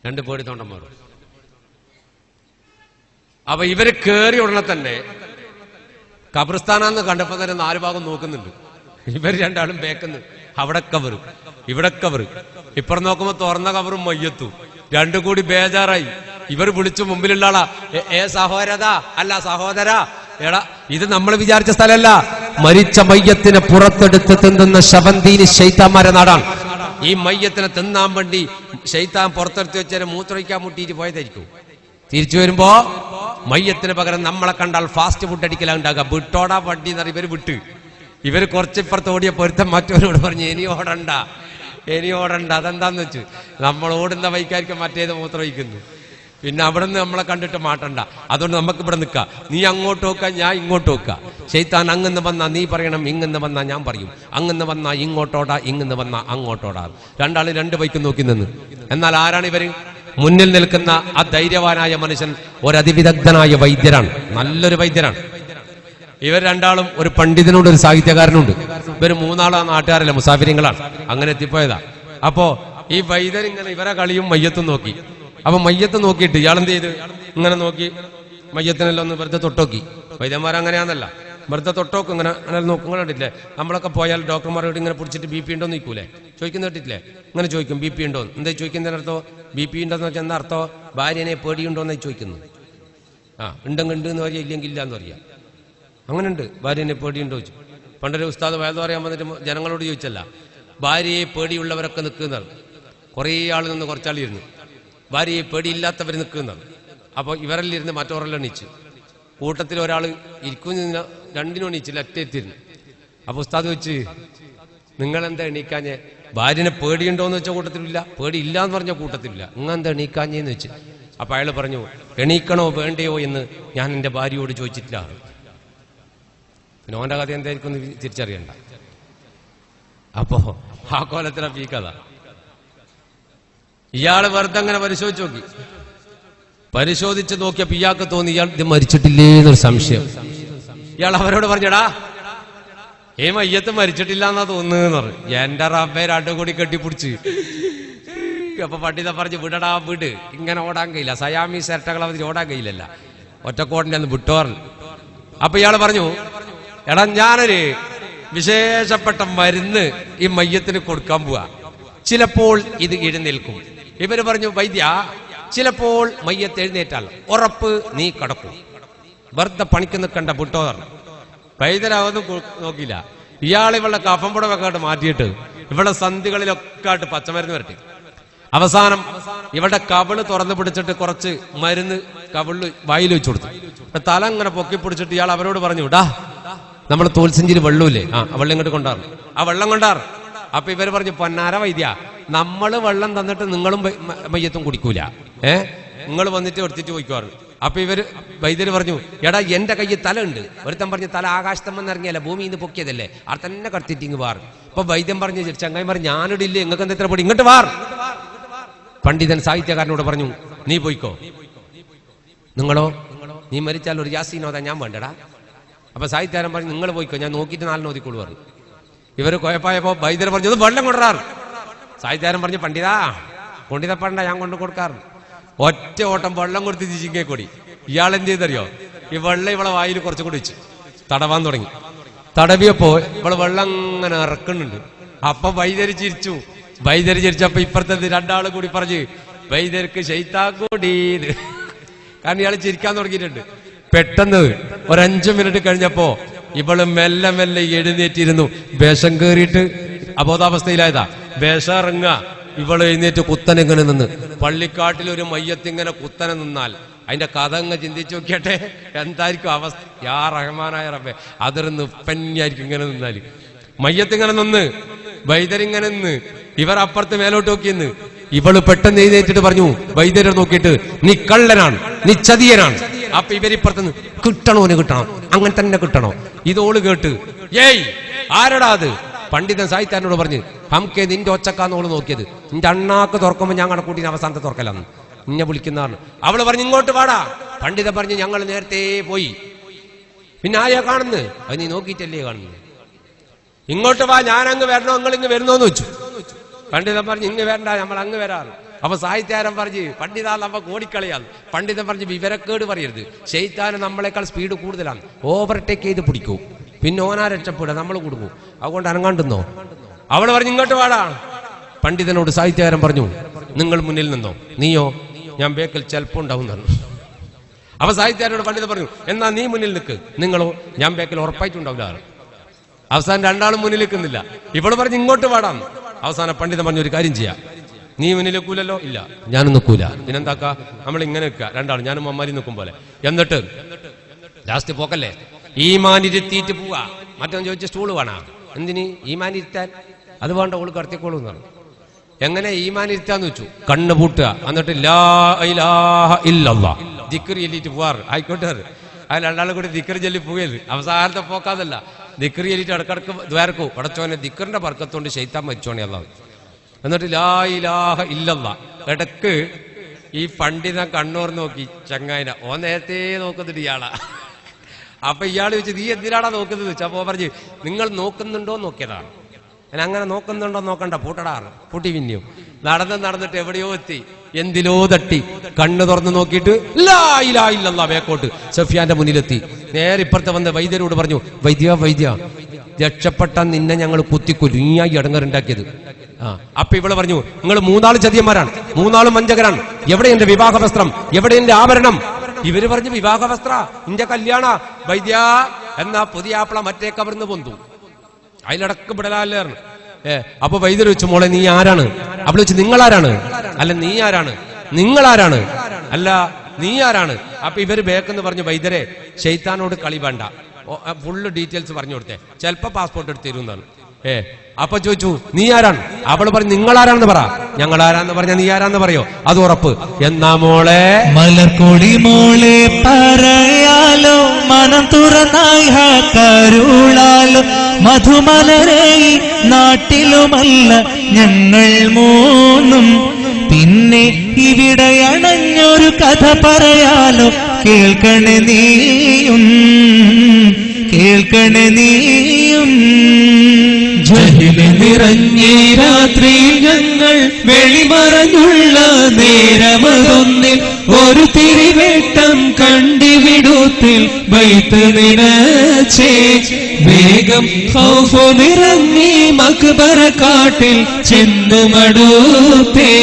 2 പേടിത്തോണ്ടന്മാർ. അപ്പൊ ഇവര് കേറി ഉടനെ തന്നെ ഖബർസ്ഥാനാന്ന് കണ്ടപ്പോ തന്നെ 4 ഭാഗം നോക്കുന്നുണ്ട്. ഇവർ 2 ആളും ബേക്കുന്ന്. അവിടെ കബറ്, ഇവിടെ കബറ്. ഇപ്പുറം നോക്കുമ്പോ തുറന്ന കബറും മയ്യത്തും. 2 കൂടി ബേജാറായി. ഇവർ വിളിച്ചു മുമ്പിലുള്ള ആളാ, സഹോദരതാ അല്ല സഹോദര, എടാ ഇത് നമ്മൾ വിചാരിച്ച സ്ഥലമല്ല, മരിച്ച മയ്യത്തിനെ പുറത്തെടുത്ത് തിന്നുന്ന ശവന്തീനി ശൈത്താന്മാരെ നാടാണ്. ഈ മയ്യത്തിനെ തിന്നാൻ വേണ്ടി ശൈത്താൻ പുറത്തെടുത്ത് വെച്ചാൽ മൂത്രമൊഴിക്കാൻ മുട്ടിയിട്ട് പോയതായിരിക്കും. തിരിച്ചു വരുമ്പോ മയ്യത്തിന് പകരം നമ്മളെ കണ്ടാൽ ഫാസ്റ്റ് ഫുഡ് അടിക്കലാണ്ടാകുക. വിട്ടോടാ വണ്ടി എന്നറിയ ഇവര് വിട്ട്. ഇവര് കുറച്ചിപ്പുറത്ത് ഓടിയ പൊരുത്തം മറ്റവരോട് പറഞ്ഞു ഇനി ഓടണ്ട. അതെന്താന്ന് വെച്ചു, നമ്മൾ ഓടുന്ന വൈക്കാർക്ക് മറ്റേത് മൂത്രമൊഴിക്കുന്നു. പിന്നെ അവിടെ നിന്ന് നമ്മളെ കണ്ടിട്ട് മാട്ടണ്ട. അതുകൊണ്ട് നമുക്ക് ഇവിടെ നിൽക്കാം. നീ അങ്ങോട്ട് നോക്കാം, ഞാൻ ഇങ്ങോട്ട് നോക്കാം. ശൈത്താൻ അങ്ങന്ന് വന്നാ നീ പറയണം, ഇങ്ങന്ന് വന്നാ ഞാൻ പറയും. അങ്ങന്ന് വന്നാ ഇങ്ങോട്ടോടാ, ഇങ്ങന്ന് വന്നാ അങ്ങോട്ടോടാ. 2 ആള് 2 ബൈക്കും നോക്കി നിന്ന്. എന്നാൽ ആരാണ് ഇവര്? മുന്നിൽ നിൽക്കുന്ന ആ ധൈര്യവാനായ മനുഷ്യൻ ഒരതിവിദഗ്ധനായ വൈദ്യരാണ്, നല്ലൊരു വൈദ്യരാണ്. ഇവർ 2 ആളും ഒരു പണ്ഡിതനുണ്ട്, ഒരു സാഹിത്യകാരനുണ്ട്. ഇവർ 3 ആളും ആ നാട്ടുകാരല്ല, മുസാഫിരിങ്ങളാണ്. അങ്ങനെ എത്തിപ്പോയതാ. അപ്പോ ഈ വൈദ്യർ ഇങ്ങനെ ഇവരെ കളിയും മയ്യത്തും നോക്കി. അപ്പൊ മയ്യത്ത് നോക്കിയിട്ട് ഇയാളെന്ത് ചെയ്ത് ഇങ്ങനെ നോക്കി മയ്യത്തിനെല്ലാം ഒന്ന് വെറുതെ തൊട്ടോക്കി. വൈദ്യന്മാരങ്ങനെയാന്നല്ല, വെറുതെ തൊട്ടോക്കും. ഇങ്ങനെ അങ്ങനെ നോക്കും. കണ്ടിട്ടില്ലേ, നമ്മളൊക്കെ പോയാൽ ഡോക്ടർമാരോട് ഇങ്ങനെ പിടിച്ചിട്ട് BP ഉണ്ടോന്ന് നിൽക്കൂലേ, ചോദിക്കുന്ന കേട്ടിട്ടില്ലേ? ഇങ്ങനെ ചോദിക്കും BP ഉണ്ടോന്ന്. എന്താ ചോദിക്കുന്നതിനർത്ഥോ? BP ഉണ്ടോന്ന് വെച്ചാൽ എന്താ അർത്ഥോ? ഭാര്യനെ പേടിയുണ്ടോന്ന് ചോദിക്കുന്നു. ഉണ്ടെങ്കിൽ ഉണ്ട് എന്ന് പറയാം, ഇല്ലെങ്കിൽ ഇല്ല എന്ന് പറയാം. അങ്ങനെ ഉണ്ട്. ഭാര്യനെ പേടിയുണ്ടോ ചോദിച്ചു. പണ്ടൊരു ഉസ്താദ് വയത് പറയാൻ വന്നിട്ട് ജനങ്ങളോട് ചോദിച്ചല്ല, ഭാര്യയെ പേടിയുള്ളവരൊക്കെ നിൽക്കുന്നതാണ്. കുറേ ആൾ നിന്ന് കുറച്ചാളിരുന്നു. ഭാര്യയെ പേടിയില്ലാത്തവർ നിൽക്കുന്നതാണ്. അപ്പോൾ ഇവരെല്ലിരുന്ന് മറ്റോരെല്ലാം എണീച്ചു. കൂട്ടത്തിൽ ഒരാൾ ഇരിക്കുന്ന 2 എണീച്ചില്ല, ഒറ്റയെത്തിരുന്നു. അപ്പോൾ ഉസ്താദ് വെച്ച്, നിങ്ങളെന്താ എണീക്കാഞ്ഞേ? ഭാര്യനെ പേടിയുണ്ടോയെന്ന് വെച്ച കൂട്ടത്തിലില്ല, പേടിയില്ല എന്ന് പറഞ്ഞ കൂട്ടത്തിലില്ല, നിങ്ങളെന്താ എണീക്കാഞ്ഞേന്ന് വെച്ച്. അപ്പോൾ അയാൾ പറഞ്ഞു, എണീക്കണോ വേണ്ടയോ എന്ന് ഞാൻ എൻ്റെ ഭാര്യയോട് ചോദിച്ചിട്ടില്ല. പിന്നെ ഓൻ്റെ കഥ എന്തായിരിക്കും എന്ന് തിരിച്ചറിയണ്ട. അപ്പോ ആ കോലത്തിലാണ് ഈ കഥ. ഇയാള് വെറുതെ അങ്ങനെ പരിശോധിച്ച് നോക്കി. പരിശോധിച്ച് നോക്കിയപ്പോ ഇയാൾക്ക് തോന്നി ഇയാൾ ഇത് മരിച്ചിട്ടില്ലേ എന്നൊരു സംശയം. ഇയാൾ അവരോട് പറഞ്ഞടാ, മയ്യത്ത് മരിച്ചിട്ടില്ല എന്നാ തോന്നുന്നു പറഞ്ഞു. എന്റെ റബ്ബേ 2 കൂടി കെട്ടിപ്പിടിച്ച്. അപ്പൊ പണ്ഡിത പറഞ്ഞു, വിടടാ വിട്, ഇങ്ങനെ ഓടാൻ കഴിയില്ല, സയാമി സെരട്ടകൾ അവധി ഓടാൻ കഴിയില്ലല്ല, ഒറ്റക്കോടിന്റെ അന്ന് വിട്ടോറൽ. അപ്പൊ ഇയാൾ പറഞ്ഞു, എടാ ഞാനൊരു വിശേഷപ്പെട്ട മരുന്ന് ഈ മയ്യത്തിന് കൊടുക്കാൻ പോവാ, ചിലപ്പോൾ ഇത് എഴുന്നേൽക്കും. ഇവര് പറഞ്ഞു, വൈദ്യ ചിലപ്പോൾ മയ്യത്ത് എഴുന്നേറ്റാൽ ഉറപ്പ് നീ കടക്കും, വെറുതെ പണിക്ക് നിൽക്കണ്ട വിട്ടോർ. വൈദ്യരാവൊന്നും നോക്കിയില്ല. ഇയാൾ ഇവളുടെ കഫം പുടവൊക്കെ ആയിട്ട് മാറ്റിയിട്ട് ഇവളുടെ സന്ധികളിലൊക്കെ ആയിട്ട് പച്ചമരുന്ന് വരട്ടെ. അവസാനം ഇവളുടെ കവിള് തുറന്നു പിടിച്ചിട്ട് കുറച്ച് മരുന്ന് കവിളിൽ വായിൽ വെച്ചു കൊടുത്തു. തല ഇങ്ങനെ പൊക്കി പിടിച്ചിട്ട് ഇയാൾ അവരോട് പറഞ്ഞു, ഇടാ നമ്മൾ തോൽസഞ്ചിയിൽ വെള്ളമില്ലേ, ആ വെള്ളം ഇങ്ങോട്ട് കൊണ്ടാറ്, ആ വെള്ളം കൊണ്ടാറ്. അപ്പൊ ഇവര് പറഞ്ഞു, പൊന്നാര വൈദ്യ, നമ്മള് വെള്ളം തന്നിട്ട് നിങ്ങളും മയ്യത്തും കുടിക്കൂല, നിങ്ങൾ വന്നിട്ട് എടുത്തിട്ട് പോയിക്കുവാറ്. അപ്പൊ ഇവര് വൈദ്യര് പറഞ്ഞു, എടാ എന്റെ കയ്യിൽ തല ഉണ്ട്. ഒരുത്തൻ പറഞ്ഞു, തല ആകാശത്തമ്മന്ന് ഇറങ്ങിയല്ല, ഭൂമിയിൽ നിന്ന് പൊക്കിയതല്ലേ, അവിടെ തന്നെ കടത്തിട്ട് ഇങ്ങ് വാർ. അപ്പൊ വൈദ്യം പറഞ്ഞു, ചങ്ങായി പറഞ്ഞു, ഞാനിടില്ലേ, നിങ്ങൾക്ക് എന്താ ഇത്ര പൊടി, ഇങ്ങോട്ട് വാർ. പണ്ഡിതൻ സാഹിത്യകാരനോട് പറഞ്ഞു, നീ പോയിക്കോ. നിങ്ങളോ? നീ മരിച്ചാൽ ഒരു യാസീനോദാ ഞാൻ വേണ്ടടാ. അപ്പൊ സാഹിത്യകാരൻ പറഞ്ഞു, നിങ്ങൾ പോയിക്കോ, ഞാൻ നോക്കിയിട്ട് 4 ഓതിക്കോളൂ പറഞ്ഞു. ഇവര് കുഴപ്പമായപ്പോ വൈദ്യർ പറഞ്ഞു, വെള്ളം കൊണ്ടുവരാറ്. സാഹിത്യകാരൻ പറഞ്ഞു, പണ്ഡിത പണ്ട ഞാൻ കൊണ്ട് കൊടുക്കാറ്. ഒറ്റ ഓട്ടം വെള്ളം കൊടുത്ത് ചിങ്കേ കൂടി. ഇയാൾ എന്ത് ചെയ്തറിയോ, ഈ വെള്ളം ഇവളെ വായിൽ കുറച്ചും കൂടി വെച്ച് തടവാൻ തുടങ്ങി. തടവിയപ്പോ ഇവള് വെള്ളം അങ്ങനെ ഇറക്കുന്നുണ്ട്. അപ്പൊ വൈദ്യര് ചിരിച്ചു. ചിരിച്ചപ്പോ ഇപ്പുറത്തെ 2 ആള് കൂടി പറഞ്ഞ്, വൈദ്യർക്ക് ശൈത്താക്കൂടീന്ന്. കാരണം ഇയാൾ ചിരിക്കാൻ തുടങ്ങിയിട്ടുണ്ട്. പെട്ടെന്ന് ഒരു 5 മിനിറ്റ് കഴിഞ്ഞപ്പോ ഇവള് മെല്ലെ മെല്ലെ എഴുന്നേറ്റിരുന്നു. വേഷം കേറിയിട്ട് അബോധാവസ്ഥയിലായതാ. വേഷം ഇറങ്ങുക. ഇവള് എഴുന്നേറ്റ് കുത്തനെ ഇങ്ങനെ നിന്ന്. പള്ളിക്കാട്ടിൽ ഒരു മയ്യത്തിങ്ങനെ കുത്തനെ നിന്നാൽ അതിന്റെ കഥ അങ്ങ് ചിന്തിച്ചു നോക്കിയട്ടെ, എന്തായിരിക്കും അവസ്ഥ. യാ റഹ്മാനായ റബ്ബേ, അതൊരു നിപ്പന്നെയായിരിക്കും ഇങ്ങനെ നിന്നാല്. മയ്യത്തിങ്ങനെ നിന്ന്, വൈദ്യരിങ്ങനെ നിന്ന്, ഇവർ അപ്പുറത്ത് മേലോട്ട് നോക്കിയെന്ന്. ഇവള് പെട്ടെന്ന് എഴുന്നേറ്റിട്ട് പറഞ്ഞു, വൈദ്യരെ നോക്കിയിട്ട്, നീ കള്ളനാണ്, നീ ചതിയനാണ്. അപ്പൊ ഇവരിപ്പുറത്തുനിന്ന്, കിട്ടണോ കിട്ടണം, അങ്ങനെ തന്നെ കിട്ടണോ. ഇതോള് കേട്ട്, ഏയ് ആരടാ അത്? പണ്ഡിതൻ സാഹിത്യനോട് പറഞ്ഞു, ഹംകെ നിന്റെ ഒച്ചക്കാന്നോള് നോക്കിയത്, നിന്റെ അണ്ണാക്ക് തുറക്കുമ്പോ ഞാൻ കണക്കൂട്ടി അവസാനത്തെ തുറക്കലാന്ന് നിന്നെ വിളിക്കുന്നതാണ്. അവള് പറഞ്ഞു, ഇങ്ങോട്ട് വാടാ. പണ്ഡിതൻ പറഞ്ഞു, ഞങ്ങൾ നേരത്തെ പോയി. പിന്നെ ആയാ കാണുന്നു? അത് നീ നോക്കിയിട്ടല്ലേ കാണുന്നു. ഇങ്ങോട്ട് വാ, ഞാൻ അങ്ങ് വരണോ നിങ്ങൾ ഇങ്ങ് വരുന്നോന്ന് വെച്ചു. പണ്ഡിതൻ പറഞ്ഞു, ഇങ്ങ് വരണ്ട, നമ്മൾ അങ്ങ് വരാറ്. അപ്പൊ സാഹിത്യകാരൻ പറഞ്ഞ് പണ്ഡിതാ നമ്മ ഓടിക്കളയാന്ന്. പണ്ഡിതൻ പറഞ്ഞ് വിവരക്കേട് പറയരുത്, ശൈത്താന് നമ്മളെക്കാൾ സ്പീഡ് കൂടുതലാണ്, ഓവർടേക്ക് ചെയ്ത് പിടിക്കൂ, പിന്നെ ഓനാ രക്ഷപ്പെടുക, നമ്മൾ കൊടുക്കും, അതുകൊണ്ട് അനങ്ങാണ്ടെന്നോ. അവള് പറഞ്ഞു ഇങ്ങോട്ട് വാടാ. പണ്ഡിതനോട് സാഹിത്യകാരൻ പറഞ്ഞു നിങ്ങൾ മുന്നിൽ നിന്നോ, നീയോ ഞാൻ ബേക്കൽ ചിലപ്പോൾ ഉണ്ടാവുന്നതാണ്. അപ്പൊ സാഹിത്യകാരനോട് പണ്ഡിതൻ പറഞ്ഞു എന്നാ നീ മുന്നിൽ നിൽക്ക്, നിങ്ങളോ ഞാൻ ബേക്കൽ ഉറപ്പായിട്ടുണ്ടാവില്ല. അവസാനം രണ്ടാളും മുന്നിൽ നിൽക്കുന്നില്ല. ഇവള് പറഞ്ഞു ഇങ്ങോട്ട് പാടാം. അവസാനം പണ്ഡിതൻ പറഞ്ഞു ഒരു കാര്യം ചെയ്യാം, നീ മുന്നിൽ നിൽക്കൂലല്ലോ, ഇല്ല ഞാനും നിൽക്കൂല, പിന്നെന്താക്ക നമ്മൾ ഇങ്ങനെ നിൽക്കുക രണ്ടാളും, ഞാനും അമ്മാരി നിൽക്കും പോലെ. എന്നിട്ട് ലാസ്റ്റ് പോക്കല്ലേ ഈമാനിരുത്തിയിട്ട് പോവാ. മറ്റൊന്ന് ചോദിച്ച സ്റ്റൂള് വേണ, എന്തിന് ഈമാനിരുത്താൻ? അത് വേണ്ട, ഓള് കടത്തിക്കോളൂ എന്നാണ്. എങ്ങനെ ഈമാനിരുത്താന്ന് വെച്ചു, കണ്ണ് പൂട്ടുക, എന്നിട്ട് ലാ ഇലാഹ ഇല്ലല്ലാഹ് ദിക്ർ ചൊല്ലിയിട്ട് പോവാറ്. ആയിക്കോട്ടെ, അതിൽ രണ്ടാളും കൂടി ദിക്ർ ചൊല്ലി പോയത്. അവസാനത്തെ പോക്കാതല്ല, ദിക്ർ ചൊല്ലിയിട്ട് ഇടക്കിടക്ക് ദ്വാരക്കൂ, പടച്ചോനെ ദിക്റിന്റെ ബർക്കത്തോണ്ട് ശൈത്താൻ മരിച്ചോണേ അല്ലാഹ്. എന്നിട്ട് ലാ ഇലാഹ ഇല്ലല്ലാഹ്. ഇടക്ക് ഈ പണ്ഡിതൻ കണ്ണൂർ നോക്കി ചങ്ങായിന, ഓ നേരത്തെ നോക്കുന്നുണ്ട് ഇയാളാ. അപ്പൊ ഇയാൾ ചോദിച്ചു നീ എന്തിനാടാ നോക്കുന്നത് വെച്ചാൽ അപ്പോ പറഞ്ഞു നിങ്ങൾ നോക്കുന്നുണ്ടോ നോക്കിയതാണ്. ഞാൻ അങ്ങനെ നോക്കുന്നുണ്ടോ നോക്കണ്ട, പൂട്ടടാറ് പൂട്ടി. പിന്നെയും നടന്നിട്ട് എവിടെയോ എത്തി, എന്തിലോ തട്ടി, കണ്ണ് തുറന്ന് നോക്കിയിട്ട് ലാ ഇലാഹ ഇല്ലല്ലാഹ് ബേക്കോട്ട് സഫിയാന്റെ മുന്നിലെത്തി. നേരെ ഇപ്പുറത്തെ വന്ന് വൈദ്യരോട് പറഞ്ഞു വൈദ്യ രക്ഷപ്പെട്ട നിന്നെ ഞങ്ങൾ കുത്തിക്കൊല്ലും, നീയായി ഇടങ്ങറുണ്ടാക്കിയത്. അപ്പൊ ഇവള് പറഞ്ഞു നിങ്ങൾ മൂന്നാള് ചതിയന്മാരാണ്, മൂന്നാളും വഞ്ചകരാണ്, എവിടെ എന്റെ വിവാഹ വസ്ത്രം, എവിടെ എന്റെ ആഭരണം? ഇവര് പറഞ്ഞു വിവാഹ വസ്ത്ര ഇന്റെ കല്യാണ വൈദ്യ എന്നാ പുതിയ ആപ്പിള മറ്റേ കവർന്ന് പൊന്തു, അതിലടക്ക് വിടലായിരുന്നു. അപ്പൊ വൈദ്യർ വെച്ചു മോളെ നീ ആരാണ്? അവള് വെച്ച് നിങ്ങളാരാണ്? അല്ല നീ ആരാണ്? നിങ്ങളാരാണ്? അല്ല നീ ആരാണ്? അപ്പൊ ഇവര് ബേക്കെന്ന് പറഞ്ഞു വൈദ്യരെ ശൈത്താനോട് കളി വേണ്ട, ഫുള്ള് ഡീറ്റെയിൽസ് പറഞ്ഞു കൊടുത്തേ, ചിലപ്പോ പാസ്പോർട്ട് എടുത്ത് തരുമെന്നാണ്. അപ്പൊ ചോദിച്ചു നീ ആരാണ്? അവള് പറഞ്ഞു നിങ്ങളാരാന്ന് പറ. ഞങ്ങളാരാന്ന് പറഞ്ഞ നീ ആരാന്ന് പറയോ? അത് ഉറപ്പ്. എന്നാ മോളെ മലർക്കൊടി മോളെ പറയാലോ, മനം തുറന്നായി കരുളാലോ, മധുമലരെ നാട്ടിലുമല്ല ഞങ്ങൾ മൂന്നും, പിന്നെ ഇവിടെ അണഞ്ഞൊരു കഥ പറയാലോ, കേൾക്കണേ നീയും കേൾക്കണേ നീയും. ജഹില് നിറഞ്ഞേ രാത്രിയിൽ ഞങ്ങൾ വെളിമറഞ്ഞുള്ള നേരമതൊന്നിൽ ഒരു തിരിവേട്ടം കണ്ടിവിടൂത്തിൽ ബൈത്ത് നിറച്ചേ വേഗം ഖൗഫ് നിറഞ്ഞി മക്ബറ കാട്ടിൽ ചെന്നുമടുത്തേ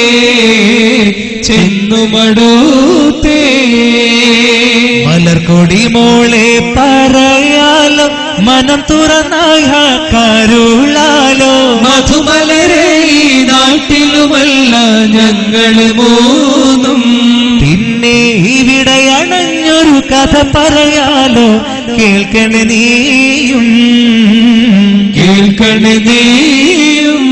മലർക്കൊടി മോളെ പറയാലോ, മനം തുറന്നായ കരുളാലോ, മധുമലരെ നാട്ടിലുമല്ല ഞങ്ങൾ മൂന്നും, പിന്നെ ഇവിടെ അണഞ്ഞൊരു കഥ പറയാലോ, കേൾക്കണേ നീയും കേൾക്കണേ നീയും.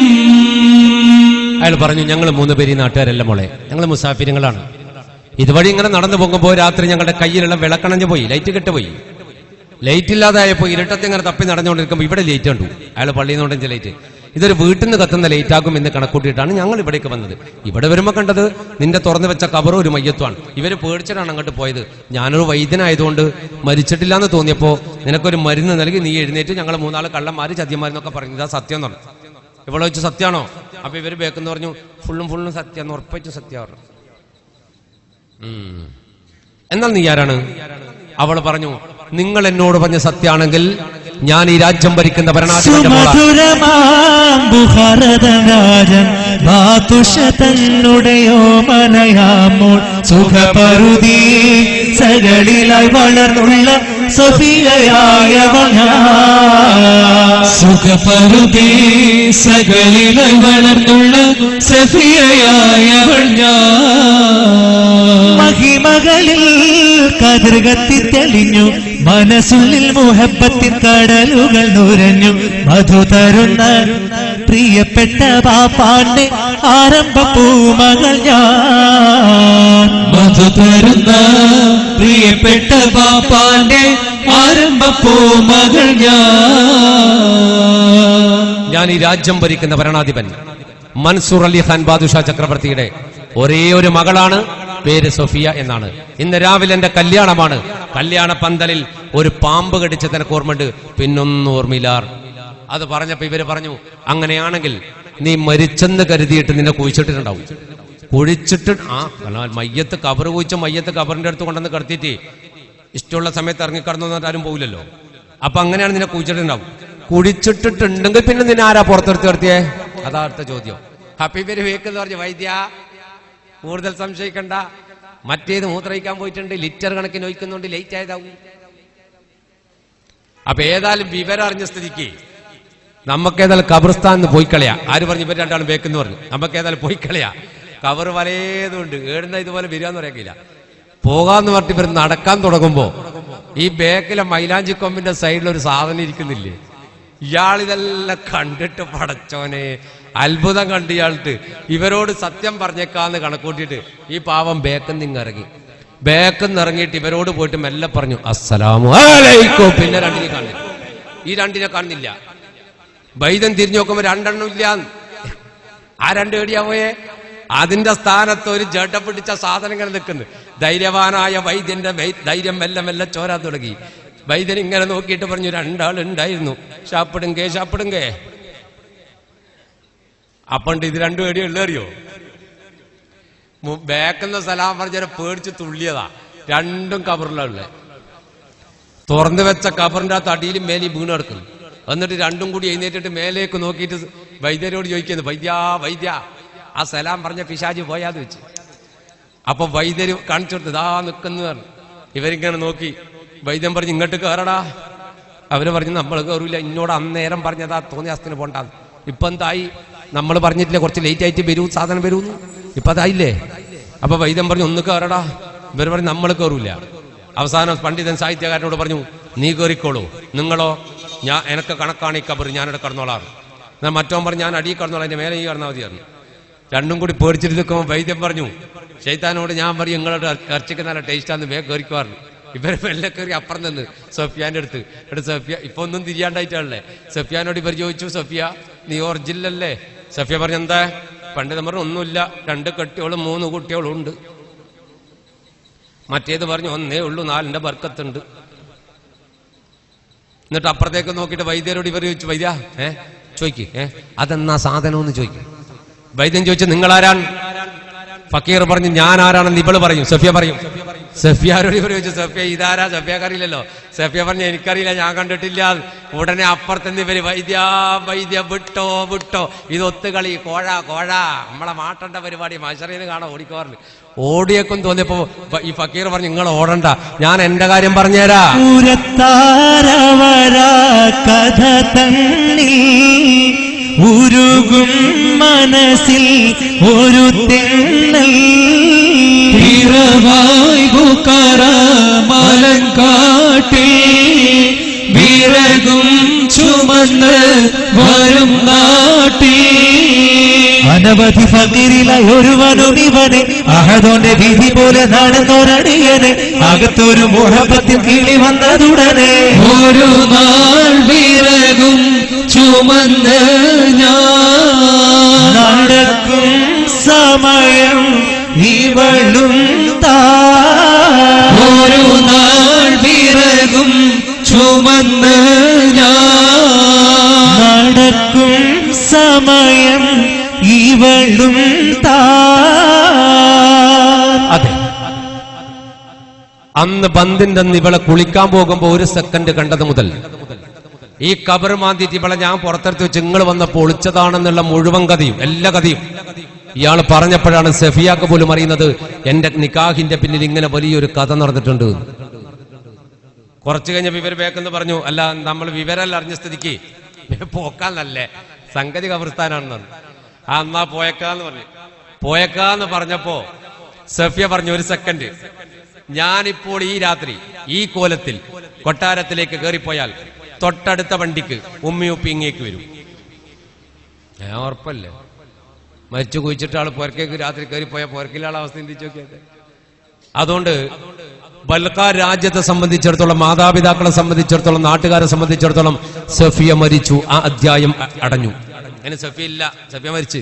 അയാൾ പറഞ്ഞു ഞങ്ങൾ 3 പേര് നാട്ടുകാരല്ല മോളെ, ഞങ്ങൾ മുസാഫിരുകളാണ്. ഇതുവഴി ഇങ്ങനെ നടന്നു പോകുമ്പോൾ രാത്രി ഞങ്ങളുടെ കയ്യിലുള്ള വിളക്കണഞ്ഞു പോയി, ലൈറ്റ് കെട്ടുപോയി. ലൈറ്റ് ഇല്ലാതായപ്പോ ഇരുട്ടത്തെ ഇങ്ങനെ തപ്പി നടന്നുകൊണ്ടിരിക്കുമ്പോൾ ഇവിടെ ലൈറ്റ് കണ്ടു. അയാൾ പള്ളിയിൽ നിന്നുണ്ടെങ്കിൽ ലൈറ്റ്, ഇതൊരു വീട്ടിൽ നിന്ന് കത്തുന്ന ലൈറ്റ് ആകും എന്ന് കണക്കൂട്ടിയിട്ടാണ് ഞങ്ങൾ ഇവിടേക്ക് വന്നത്. ഇവിടെ വരുമ്പോൾ കണ്ടത് നിന്റെ തുറന്നു വെച്ച കബറും ഒരു മയ്യത്വമാണ്. ഇവര് പേടിച്ചിട്ടാണ് അങ്ങോട്ട് പോയത്. ഞാനൊരു വൈദ്യനായതുകൊണ്ട് മരിച്ചിട്ടില്ല എന്ന് തോന്നിയപ്പോ നിനക്കൊരു മരുന്ന് നൽകി നീ എഴുന്നേറ്റ് ഞങ്ങൾ 3 കള്ളന്മാര് ചതിയന്മാരെന്നൊക്കെ പറഞ്ഞു. ഇതാ സത്യം എന്ന് പറഞ്ഞു. ഇവിടെ വെച്ച് സത്യമാണോ? അപ്പൊ ഇവര് ബേക്കെന്ന് പറഞ്ഞു ഫുള്ളും സത്യം, ഉറപ്പിച്ചു സത്യം പറഞ്ഞു. എന്നാൽ നീ ആരാണ്? അവള് പറഞ്ഞു നിങ്ങൾ എന്നോട് പറഞ്ഞ സത്യാണെങ്കിൽ ഞാൻ ഈ രാജ്യം ഭരിക്കുന്ന ഭരണാധികാരി സുഖപരുതി സകളിലായി വളർന്നുള്ള സഫിയയായവൾ സുഖപരുതി സകളിലായി വളർന്നുള്ള സഫിയയായവൾ മഹിമകളിൽ കതിർകത്തി തെളിഞ്ഞു, മനസ്സുള്ളിൽ മുഹബത്തിൻ കടലുകൾ നുരഞ്ഞു, മധു തരുന്ന പ്രിയപ്പെട്ട ബാപ്പാന്റെ ആരംഭ പൂമകൾ ഞാൻ, മധു തരുന്ന പ്രിയപ്പെട്ട ബാപ്പാന്റെ ആരംഭ പൂമകൾ ഞാൻ ഈ രാജ്യം ഭരിക്കുന്ന ഭരണാധിപൻ മൻസൂർ അലി ഖാൻ ബാദുഷാ ചക്രവർത്തിയുടെ ഒരേ ഒരു മകളാണ്, പേര് സൊഫിയ എന്നാണ്. ഇന്ന് രാവിലെ എന്റെ കല്യാണമാണ്. കല്യാണ പന്തലിൽ ഒരു പാമ്പ് കടിച്ച നിനക്ക് ഓർമ്മയുണ്ട്? പിന്നൊന്നും ഓർമ്മയില്ലാർ. അത് പറഞ്ഞപ്പോ ഇവര് പറഞ്ഞു അങ്ങനെയാണെങ്കിൽ നീ മരിച്ചെന്ന് കരുതിയിട്ട് നിന്നെ കുഴിച്ചിട്ടുണ്ടാവും. കുഴിച്ചിട്ട് മയ്യത്ത് കബറ് കുഴിച്ച മയ്യത്ത് കബറിന്റെ അടുത്ത് കൊണ്ടുവന്ന് കിടത്തിയിട്ട് ഇഷ്ടമുള്ള സമയത്ത് ഇറങ്ങിക്കടന്നു പറഞ്ഞിട്ട് ആരും പോവില്ലല്ലോ. അപ്പൊ അങ്ങനെയാണ് നിന്നെ കുഴിച്ചിട്ടുണ്ടാവും. കുഴിച്ചിട്ടിട്ടുണ്ടെങ്കിൽ പിന്നെ നിന്നെ ആരാ പുറത്തെടുത്ത് കിടത്തിയേ? അതാ അടുത്ത ചോദ്യം. അപ്പൊ ഇവര് വേക്കെന്ന് പറഞ്ഞു, വൈദ്യ കൂടുതൽ സംശയിക്കണ്ട, മറ്റേത് മൂത്രയിക്കാൻ പോയിട്ടുണ്ട്, ലിറ്റർ കണക്കിന് ഒഴിക്കുന്നുണ്ട്, ലേറ്റ് ആയതാവും. അപ്പൊ ഏതായാലും വിവരം അറിഞ്ഞ സ്ഥിതിക്ക് നമുക്കേതായാലും ഖബർസ്ഥാനിന്ന് പോയി കളയാ. ആര് പറഞ്ഞു? ഇവർ രണ്ടാളും ബേക്കെന്ന് പറഞ്ഞു. നമുക്കേതായാലും പോയി കളയാ. കവർ വലയതുകൊണ്ട് ഏടുന്ന ഇതുപോലെ വരികയെന്ന് പറയാക്കില്ല. പോകാന്ന് പറഞ്ഞിട്ട് ഇവർ നടക്കാൻ തുടങ്ങുമ്പോ ഈ ബേക്കിലെ മൈലാഞ്ചി കൊമ്പിന്റെ സൈഡിൽ ഒരു സാധനം ഇരിക്കുന്നില്ലേ? ഇയാളിതെല്ലാം കണ്ടിട്ട് പടച്ചോനെ അത്ഭുതം കണ്ട് ഇയാൾക്ക് ഇവരോട് സത്യം പറഞ്ഞേക്കാന്ന് കണക്കൂട്ടിയിട്ട് ഈ പാവം ബേക്കെന്ന് ഇറങ്ങി. ബേക്കെന്ന് ഇറങ്ങിയിട്ട് ഇവരോട് പോയിട്ട് മെല്ലെ പറഞ്ഞു, അസ്സലാമു അലൈക്കും. പിന്നെ രണ്ടിനെ കാണുന്നില്ല. ഈ രണ്ടിനെ കാണുന്നില്ല. വൈദ്യൻ തിരിഞ്ഞു നോക്കുമ്പോ രണ്ടെണ്ണം ഇല്ല. ആ രണ്ട് എവിടെയാ പോയേ? അതിന്റെ സ്ഥാനത്ത് ഒരു ജഡ പിടിച്ച സാധനങ്ങൾ നിൽക്കുന്നു. ധൈര്യവാനായ വൈദ്യന്റെ ധൈര്യം മെല്ലെ മെല്ലെ ചോരാൻ തുടങ്ങി. വൈദ്യൻ ഇങ്ങനെ നോക്കിയിട്ട് പറഞ്ഞു, രണ്ടാളുണ്ടായിരുന്നു, ഷാപ്പിടുങ്കേ. അപ്പണ്ട് ഇത് രണ്ടും എവിടെയോ ഉള്ളറിയോ? ബേക്കുന്ന സലാം പറഞ്ഞ പേടിച്ച് തുള്ളിയതാ. രണ്ടും കബറിലുള്ള തുറന്നു വെച്ച കബറിന്റെ ആ തടിയിലും മേലെയും വീണ് കിടക്കുന്നു. എന്നിട്ട് രണ്ടും കൂടി എഴുന്നേറ്റിട്ട് മേലേക്ക് നോക്കിയിട്ട് വൈദ്യരോട് ചോദിക്കുന്നു, വൈദ്യ ആ സലാം പറഞ്ഞ പിശാചി പോയാന്ന് വെച്ച്. അപ്പൊ വൈദ്യര് കാണിച്ചു കൊടുത്ത് ഇതാ നിൽക്കുന്നു പറഞ്ഞു. ഇവരിങ്ങനെ നോക്കി. വൈദ്യൻ പറഞ്ഞു, ഇങ്ങോട്ട് കയറടാ. അവര് പറഞ്ഞു, നമ്മൾ കയറൂല, ഇന്നോട് അന്നേരം പറഞ്ഞതാ തോന്നിയ അസ്ഥിന് പോണ്ടാന്ന്. ഇപ്പൊ എന്തായി? നമ്മൾ പറഞ്ഞിട്ടില്ല കുറച്ച് ലേറ്റ് ആയിട്ട് വരൂ, സാധനം വരൂന്ന്. ഇപ്പൊ അതായില്ലേ? അപ്പൊ വൈദ്യൻ പറഞ്ഞു, ഒന്ന് കയറടാ. ഇവർ പറഞ്ഞു, നമ്മൾ കയറൂല. അവസാനം പണ്ഡിതൻ സാഹിത്യകാരനോട് പറഞ്ഞു, നീ കയറിക്കോളൂ, നിങ്ങളോ? എനക്ക് കണക്കാണ് ഈ കബർ, ഞാനിവിടെ കടന്നോളാറ്. എന്നാൽ മറ്റോൻ പറഞ്ഞു, ഞാൻ അടിയിൽ കടന്നോളാം, എന്റെ മേലെ ഈ കടന്നാൽ മതിയായിരുന്നു. രണ്ടും കൂടി പേടിച്ചിട്ട് നിൽക്കുമ്പോൾ വൈദ്യം പറഞ്ഞു, ശൈത്താനോട് ഞാൻ പറയും നിങ്ങളുടെ ഇറച്ചിക്ക് നല്ല ടേസ്റ്റാന്ന് വേഗം കയറിക്കുവാറുണ്ട്. ഇവരെ മെല്ലെ കയറി അപ്പുറം നിന്ന് സഫിയാന്റെ അടുത്ത്. എന്നിട്ട് സഫിയ ഇപ്പൊ ഒന്നും തിരിയാണ്ടായിട്ടാണല്ലേ. സഫിയാനോട് ഇവർ ചോദിച്ചു, സഫിയ നീ ഒറിജിനല്ലേ? സഫിയ പറഞ്ഞു, എന്താ? പണ്ഡിതൻ പറഞ്ഞു, ഒന്നുമില്ല, 2 കെട്ടിയോളും 3 കുട്ടിയോളും ഉണ്ട്. മറ്റേത് പറഞ്ഞു, 1 ഉള്ളൂ, 4ന്റെ ബർക്കത്തുണ്ട്. എന്നിട്ട് അപ്പുറത്തേക്ക് നോക്കിയിട്ട് വൈദ്യരോട് ഇവർ ചോദിച്ചു, വൈദ്യ ചോദിക്ക് അതെന്നാ സാധനം എന്ന് ചോദിക്കും. വൈദ്യൻ ചോദിച്ചു, നിങ്ങളാരാണ്? ഫക്കീർ പറഞ്ഞു, ഞാൻ ആരാണെന്ന് ഇവള് പറയും. സഫിയ പറയും. സഫിയാരോട് ഇവർ ചോദിച്ചു, സഫിയ ഇതാരാ? സഫിയക്ക് അറിയില്ലല്ലോ. സഫിയ പറഞ്ഞു, എനിക്കറിയില്ല, ഞാൻ കണ്ടിട്ടില്ല. ഉടനെ അപ്പുറത്തുനിന്ന് ഇവര്, വൈദ്യ വിട്ടോ, ഇതൊത്തുകളി, കോഴ നമ്മളെ മാട്ടേണ്ട പരിപാടി മത്സരീന്ന് കാണാൻ ഓടിക്കോറില്ല. ഓടിയേക്കും തോന്നിയപ്പോ ഈ ഫക്കീർ പറഞ്ഞു, നിങ്ങൾ ഓടണ്ട, ഞാൻ എന്റെ കാര്യം പറഞ്ഞുതരാ. കഥ തന്നിൽ ഉരുകും മനസ്സിൽ ഒരു തെന്നൽ മലങ്കാട്ടി വിറകും ചുമന്ന് വരും നാട്ടി. അനവധി ഫക്കീറിലെ ഒരുവനും ഇവനെ അഹദോന്റെ വിധി പോലെ നടന്നൊരടിയനെ അകത്തൊരു മുഹബത്തിൽ കിളി വന്നതുടനെ ഒരു നാൾ വിറകും ചുമന്ന് ഞാൻ നടക്കും സമയം ഇവളും ഒരു നാൾ വിറകും ചുമന്ന് ഞാൻ നടക്കും സമയം ഇവളും അതെ, അന്ന് ബന്ധിന്റെ ഇവളെ കുളിക്കാൻ പോകുമ്പോ 1 സെക്കൻഡ് കണ്ടത് മുതൽ ഈ കബർ മാന്തിയിട്ട് ഇവളെ ഞാൻ പുറത്തെടുത്ത് വെച്ച് നിങ്ങൾ വന്നപ്പോൾ ഒളിച്ചതാണെന്നുള്ള മുഴുവൻ കഥയും എല്ലാ കഥയും ഇയാൾ പറഞ്ഞപ്പോഴാണ് സഫിയാക്ക് പോലും അറിയുന്നത് എന്റെ നിക്കാഹിന്റെ പിന്നിൽ ഇങ്ങനെ വലിയൊരു കഥ നടന്നിട്ടുണ്ട്. കുറച്ചു കഴിഞ്ഞപ്പോ ഇവർ ബേക്കെന്ന് പറഞ്ഞു, അല്ല നമ്മൾ വിവരമല്ല അറിഞ്ഞ സ്ഥിതിക്ക് പോക്കാന്നല്ലേ, സംഗതി കബർസ്ഥാനാണെന്ന് പറഞ്ഞു. എന്നാ പോയക്കാന്ന് പറഞ്ഞപ്പോ സഫിയ പറഞ്ഞു, 1 സെക്കൻഡ്, ഞാനിപ്പോൾ ഈ രാത്രി ഈ കോലത്തിൽ കൊട്ടാരത്തിലേക്ക് കയറിപ്പോയാൽ തൊട്ടടുത്ത വണ്ടിക്ക് ഉമ്മി ഇങ്ങേക്ക് വരും. ഞാൻ ഉറപ്പല്ലേ, മരിച്ചു കുഴിച്ചിട്ട് ആള് പുരക്കേക്ക് രാത്രി കയറിപ്പോയാൽ പുരക്കിലെ ആളെ അവസ്ഥ ചിന്തിച്ചു നോക്കിയത്. അതുകൊണ്ട് ബൽക്കാർ രാജ്യത്തെ സംബന്ധിച്ചിടത്തോളം, മാതാപിതാക്കളെ സംബന്ധിച്ചിടത്തോളം, നാട്ടുകാരെ സംബന്ധിച്ചിടത്തോളം സഫിയ മരിച്ചു, ആ അധ്യായം അടഞ്ഞു. അങ്ങനെ സഫിയ ഇല്ല, സഫിയ മരിച്ച്.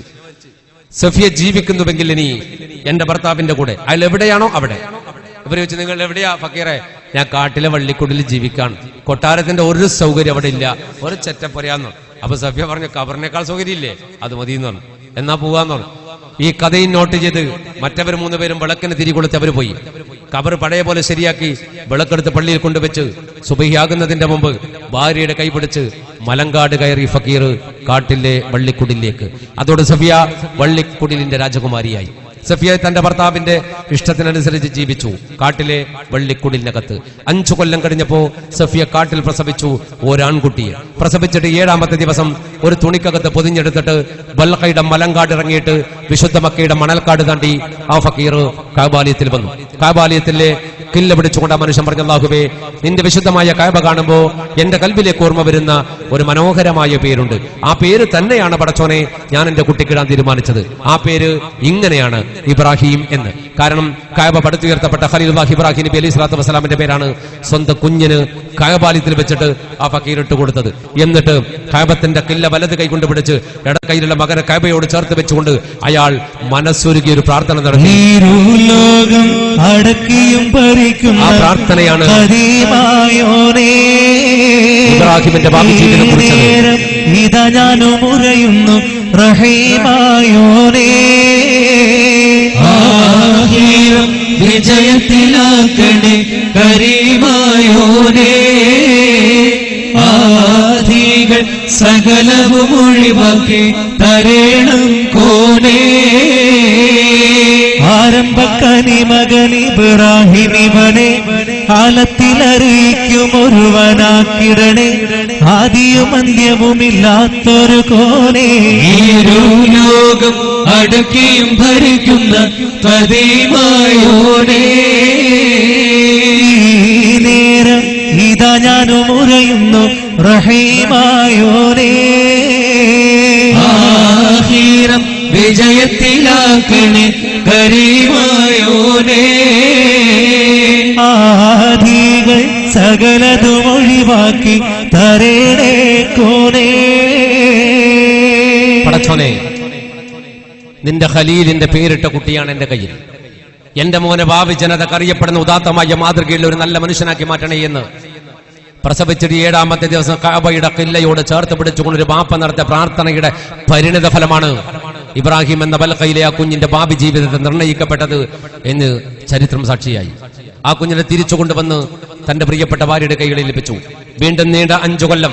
സഫിയ ജീവിക്കുന്നുവെങ്കിൽ ഇനി എന്റെ ഭർത്താവിന്റെ കൂടെ, അയാൾ എവിടെയാണോ അവിടെ. ഇവര് വെച്ച്, നിങ്ങൾ എവിടെയാ ഫക്കീറെ? ഞാൻ കാട്ടിലെ വള്ളിക്കുടിൽ ജീവിക്കാണ്, കൊട്ടാരത്തിന്റെ ഒരു സൗകര്യം അവിടെ ഇല്ല, ഒരു ചെറ്റപ്പൊരയാന്ന് പറഞ്ഞു. അപ്പൊ സഫിയ പറഞ്ഞു, കബറിനേക്കാൾ സൗകര്യം ഇല്ലേ, അത് മതി എന്ന് പറഞ്ഞു. എന്നാ പോവാന്ന് പറഞ്ഞു. ഈ കഥയും നോട്ട് ചെയ്ത് മറ്റവർ 3 പേരും വിളക്കിന് തിരികൊളുത്ത് അവർ പോയി. ഖബർ പഴയ പോലെ ശരിയാക്കി വിളക്കെടുത്ത് പള്ളിയിൽ കൊണ്ടുവച്ച് സുബഹിയാകുന്നതിന്റെ മുമ്പ് ഭാര്യയുടെ കൈപിടിച്ച് മലങ്കാട് കയറി ഫക്കീർ കാട്ടിലെ വള്ളിക്കുടിലേക്ക്. അതോടെ സഫിയ വള്ളിക്കുടിലിന്റെ രാജകുമാരിയായി. സഫിയ തന്റെ ഭർത്താവിന്റെ ഇഷ്ടത്തിനനുസരിച്ച് ജീവിച്ചു കാട്ടിലെ വള്ളിക്കുടിലിനകത്ത്. 5 കൊല്ലം കഴിഞ്ഞപ്പോ സഫിയ കാട്ടിൽ പ്രസവിച്ചു ഒരാൺകുട്ടിയെ. പ്രസവിച്ചിട്ട് 7ാമത്തെ ദിവസം ഒരു തുണിക്കകത്ത് പൊതിഞ്ഞെടുത്തിട്ട് ബൽഖയുടെ മലങ്കാട് ഇറങ്ങിയിട്ട് വിശുദ്ധ മക്കയുടെ മണൽക്കാട് താണ്ടി ആ ഫക്കീർ കഅബാലയത്തിൽ വന്നു. കഅബാലയത്തിലെ കില്ല പിടിച്ചുകൊണ്ട് ആ മനുഷ്യൻ പറഞ്ഞു, അല്ലാഹുവേ, നിന്റെ വിശുദ്ധമായ കഅബ കാണുമ്പോ എന്റെ കൽബിലേക്ക് ഓർമ്മ വരുന്ന ഒരു മനോഹരമായ പേരുണ്ട്. ആ പേര് തന്നെയാണ് പടച്ചോനെ ഞാൻ എന്റെ കുട്ടിക്കിടാൻ തീരുമാനിച്ചത്. ആ പേര് ഇങ്ങനെയാണ്, ഇബ്രാഹിം എന്ന്. കാരണം കഅബ പടുത്തുയർത്തപ്പെട്ട ഖലീലുല്ലാഹി ഇബ്രാഹിം നബി അലൈഹി സ്വലാത്തു വസ്സലാമിന്റെ പേരാണ് സ്വന്തം കുഞ്ഞിന് കഅബാലയത്തിൽ വെച്ചിട്ട് ആ ഫക്കീർ ഇട്ട് കൊടുത്തത്. എന്നിട്ട് കഅബത്തിന്റെ കില്ല വലത് കൈ കൊണ്ട് പിടിച്ച് ഇടക്കൈയിലുള്ള മകനെ കഅബയോട് ചേർത്ത് വെച്ചുകൊണ്ട് അയാൾ മനസ്സൊരുക്കി ഒരു പ്രാർത്ഥന നടത്തി. ആ പ്രാർത്ഥനയാണ് ഇബ്രാഹിമിന്റെ ഭാവി ജീവിതം കുറിച്ചത്. ഇതാ ഞാനും ഉറയുന്നു റഹീമായോനേ, ആഖിറം വിജയത്തിലാക്കണേ കരീമായോനേ, ആധികൾ സകലവും ഒഴിവാക്കി തരേണം കോനേ, ആരംഭക്കനി മകൻ ഇബ്രാഹിമിവനെ കാലത്തിലറിയിക്കും ഒരുവനാക്കിടണേ, ആദിയും അന്ത്യവുമില്ലാത്തൊരു കോനെ, ലോകം അടക്കിയും ഭരിക്കുന്ന പതിമായോനേ, നേരം ഇതാ ഞാനും ഉറയുന്നു റഹീമായോനേ, ആഖിറം വിജയത്തിലാക്കണേ കരീമായോനേ, ആദികൾ സകലതും ഒഴിവാക്കി തരേണേ കോനേ. പടച്ചോനെ, നിന്റെ ഖലീലിന്റെ പേരിട്ട കുട്ടിയാണ് എന്റെ കയ്യിൽ. എന്റെ മോനെ ഭാവി ജനതക്ക് അറിയപ്പെടുന്ന ഉദാത്തമായ മാതൃകയുള്ള ഒരു നല്ല മനുഷ്യനാക്കി മാറ്റണേ എന്ന് പ്രസവിച്ചിട്ട് 7ാമത്തെ ദിവസം കഅബയുടെ കില്ലയോട് ചേർത്ത് പിടിച്ചുകൊണ്ട് ഒരു ബാപ്പ നടത്തിയ പ്രാർത്ഥനയുടെ പരിണിത ഫലമാണ് ഇബ്രാഹിം എന്ന ബൽഖയിലെ ആ കുഞ്ഞിന്റെ ഭാവി ജീവിതത്തെ നിർണയിക്കപ്പെട്ടത് എന്ന് ചരിത്രം സാക്ഷിയായി. ആ കുഞ്ഞിനെ തിരിച്ചു കൊണ്ടുവന്ന് തന്റെ പ്രിയപ്പെട്ട ഭാര്യയുടെ കൈകളിൽ ലഭിച്ചു. വീണ്ടും നീണ്ട 5 കൊല്ലം.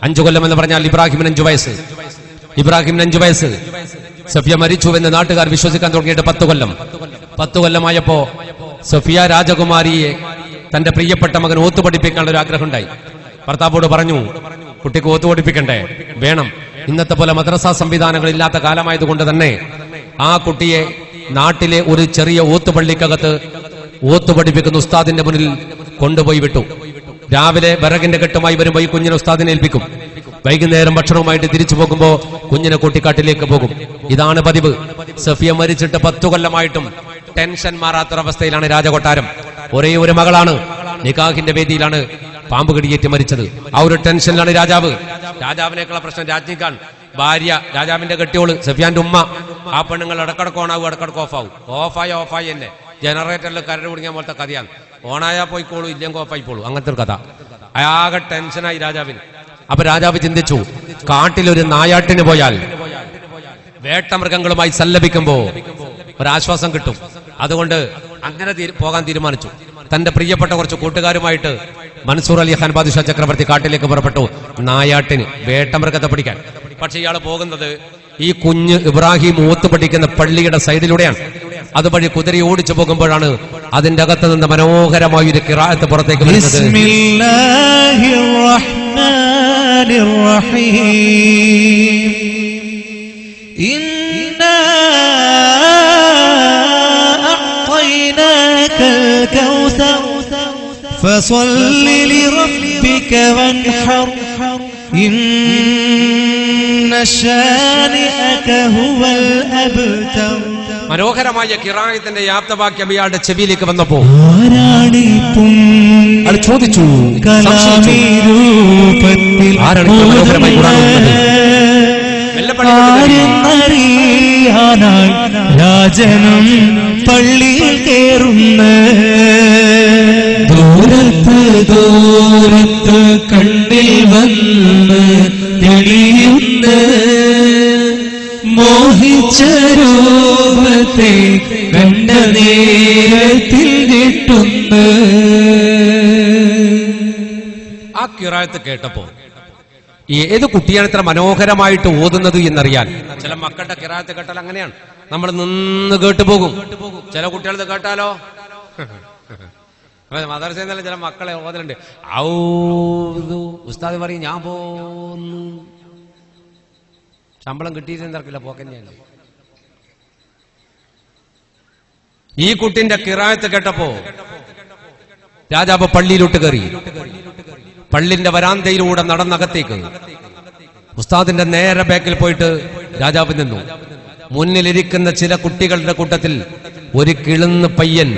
5 കൊല്ലം എന്ന് പറഞ്ഞാൽ ഇബ്രാഹിമിന് 5 വയസ്സ്. ഇബ്രാഹിമിന് 5 വയസ്സ്. സഫിയ മരിച്ചുവെന്ന് നാട്ടുകാർ വിശ്വസിക്കാൻ തുടങ്ങിയിട്ട് 10 കൊല്ലം. 10 കൊല്ലമായപ്പോ സഫിയ രാജകുമാരിയെ തന്റെ പ്രിയപ്പെട്ട മകൻ ഓത്തു പഠിപ്പിക്കാനുള്ള ഒരു ആഗ്രഹം ഉണ്ടായി. ഭർത്താവോട് പറഞ്ഞു, കുട്ടിക്ക് ഓത്തു പഠിപ്പിക്കണ്ടേ? വേണം. ഇന്നത്തെ പോലെ മദ്രസ സംവിധാനങ്ങൾ ഇല്ലാത്ത കാലമായതുകൊണ്ട് തന്നെ ആ കുട്ടിയെ നാട്ടിലെ ഒരു ചെറിയ ഓത്തുപള്ളിക്കകത്ത് ഓത്തു പഠിപ്പിക്കുന്ന ഉസ്താദിന്റെ മുന്നിൽ കൊണ്ടുപോയി വിട്ടു. രാവിലെ വിറകിന്റെ കെട്ടുമായി വരുമ്പോൾ ഈ കുഞ്ഞിനെ ഉസ്താദിനെ ഏൽപ്പിക്കും. വൈകുന്നേരം ഭക്ഷണവുമായിട്ട് തിരിച്ചു പോകുമ്പോ കുഞ്ഞിനെ കൂട്ടിക്കാട്ടിലേക്ക് പോകും. ഇതാണ് പതിവ്. സഫിയ മരിച്ചിട്ട് 10 കൊല്ലമായിട്ടും ടെൻഷൻ മാറാത്തൊരവസ്ഥയിലാണ് രാജകൊട്ടാരം. ഒരേ ഒരു മകളാണ്, നിക്കാഹിന്റെ വേദിയിലാണ് പാമ്പ് കടിയേറ്റ് മരിച്ചത്. ആ ഒരു ടെൻഷനിലാണ് രാജാവ്. രാജാവിനേക്കുള്ള പ്രശ്നം രാജ്ഞിക്കാൻ ഭാര്യ, രാജാവിന്റെ കെട്ടിയോള്, സഫിയാന്റെ ഉമ്മ. ആ പെണ്ണുങ്ങൾ ഇടക്കിടക്ക് ഓണാവും, ഇടക്കിടക്ക് ഓഫാവും. ഓഫായി തന്നെ ജനറേറ്ററിൽ കരട് കുടിക്കാൻ പോലത്തെ കഥയാണ്. ഓണായാൽ പോയിക്കോളൂ, ഇല്ലെങ്കിൽ ഓഫായി പോളൂ, അങ്ങനത്തെ ഒരു കഥ. ആകെ ടെൻഷനായി രാജാവിന്. അപ്പൊ രാജാവ് ചിന്തിച്ചു, കാട്ടിലൊരു നായാട്ടിന് പോയാൽ വേട്ടമൃഗങ്ങളുമായി സല്ലപിക്കുമ്പോ ഒരാശ്വാസം കിട്ടും. അതുകൊണ്ട് അങ്ങനെ പോകാൻ തീരുമാനിച്ചു. തന്റെ പ്രിയപ്പെട്ട കുറച്ച് കൂട്ടുകാരുമായിട്ട് മൻസൂർ അലി ഖാൻ ബാദുഷാ ചക്രവർത്തി കാട്ടിലേക്ക് പുറപ്പെട്ടു നായാട്ടിന്, വേട്ടമൃഗത്തെ പിടിക്കാൻ. പക്ഷെ ഇയാൾ പോകുന്നത് ഈ കുഞ്ഞ് ഇബ്രാഹിം ഓത്ത് പഠിക്കുന്ന പള്ളിയുടെ സൈഡിലൂടെയാണ്. അതുവഴി കുതിര ഓടിച്ചു പോകുമ്പോഴാണ് അതിന്റെ അകത്ത് നിന്ന് മനോഹരമായ ഒരു ഖിറാഅത്ത് പുറത്തേക്ക് വരുന്നത്. فصل لربك وانحر إن شانئك هو الأبتر. മനോഹരമായ ഖിറാഅത്തിന്റെ യാപ്തവാക്യം ഇയാളുടെ ചെവിയിലേക്ക് വന്നപ്പോ അയാൾ ചോദിച്ചു, ആരാണ് മനോഹരമായി അറിയാനായി രാജനും പള്ളിയിൽ കേറുന്ന ദൂരത്ത് കണ്ണിൽ വന്ന് തെളിയുന്ന മോഹിച്ച രൂപത്തെ കണ്ട നേരത്തിൽ കിട്ടുന്നു. ആ ഖിറാഅത്ത് കേട്ടപ്പോ ഏത് കുട്ടിയാണ് ഇത്ര മനോഹരമായിട്ട് ഓതുന്നത് എന്നറിയാൻ. ചില മക്കളുടെ ഖിറാഅത്ത് കേട്ടാൽ അങ്ങനെയാണ്, നമ്മൾ നിന്ന് കേട്ടു പോകും. ചില കുട്ടികളത് കേട്ടാലോ മദർസയിൽ നിന്നല്ല ചില മക്കളെ ഓതലുണ്ട്. ഉസ്താദ് പറയും ഞാൻ പോന്നു, ശമ്പളം കിട്ടിയിരുന്നില്ല പോക്കന്നെയാണ്. ഈ കുട്ടിന്റെ ഖിറാഅത്ത് കേട്ടപ്പോ രാജാവ് പള്ളിയിലോട്ട് കയറി. പള്ളിന്റെ വരാന്തയിലൂടെ നടന്നകത്തേക്ക് ഉസ്താദിന്റെ നേരെ ബാക്കിൽ പോയിട്ട് രാജാവ് നിന്നു. മുന്നിലിരിക്കുന്ന ചില കുട്ടികളുടെ കൂട്ടത്തിൽ ഒരു കിളുന്ന പയ്യൻ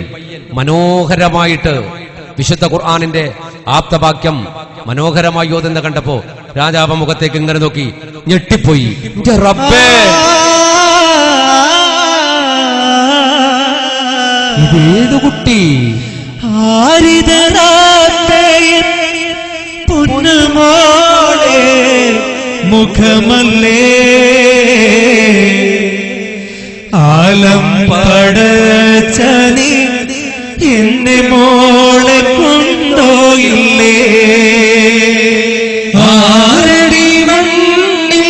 മനോഹരമായിട്ട് വിശുദ്ധ ഖുർആനിന്റെ ആപ്തവാക്യം മനോഹരമായി ഓതുന്ന കണ്ടപ്പോ രാജാവ് മുഖത്തേക്ക് ഇങ്ങനെ നോക്കി ഞെട്ടിപ്പോയി. റബ്ബേ, ഇതേത് കുട്ടി? പൊന്നുമോളെ മുഖമല്ലേ ആലം പടച്ചനി എന്നെ മോളെ കൊണ്ടോയില്ലേ? ആരടി മണ്ണിൽ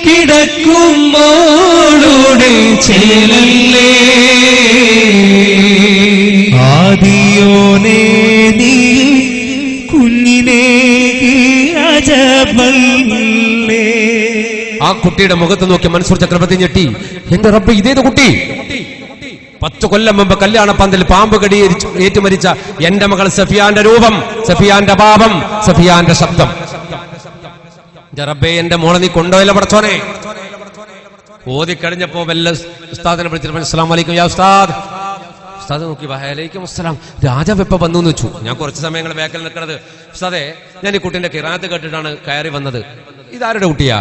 കിടക്കും മോളുടെ ചേലല്ലേ? ആദിയോനെ നീ കുഞ്ഞിനെ അജബല്ലേ. ആ കുട്ടിയുടെ മുഖത്ത് നോക്കി മൻസൂർ ചക്രവർത്തി ഞെട്ടി. എന്റെ റബ്ബ്, ഇതേത് കുട്ടി? 10 കൊല്ലം മുമ്പ് കല്യാണ പന്തൽ പാമ്പ് കടി ഏറ്റുമരിച്ച എന്റെ മകൾ സഫിയാന്റെ രൂപം, സഫിയാന്റെ പാപം, സഫിയാന്റെ ശബ്ദം. റബ്ബേ, എന്റെ മോളെ നീ കൊണ്ടുപോയല്ല പടച്ചോനെ. ഓതിക്കഴിഞ്ഞപ്പോ വല്ല ഉസ്താദിനെ വിളിച്ചിട്ട് അസ്സലാമു അലൈക്കും യാ ഉസ്താദ്. ഉസ്താദ് നോക്കി വഅലൈക്കും അസ്സലാം. രാജാവ് എപ്പോ വന്നു എന്ന് വെച്ചു. ഞാൻ കുറച്ച് സമയങ്ങൾ ബാക്കിൽ നിൽക്കുന്നത്. ഉസ്താദേ, ഞാൻ ഈ കുട്ടിന്റെ ഖിറാഅത്ത് കേട്ടിട്ടാണ് കയറി വന്നത്. ഇതാരുടെ കുട്ടിയാ?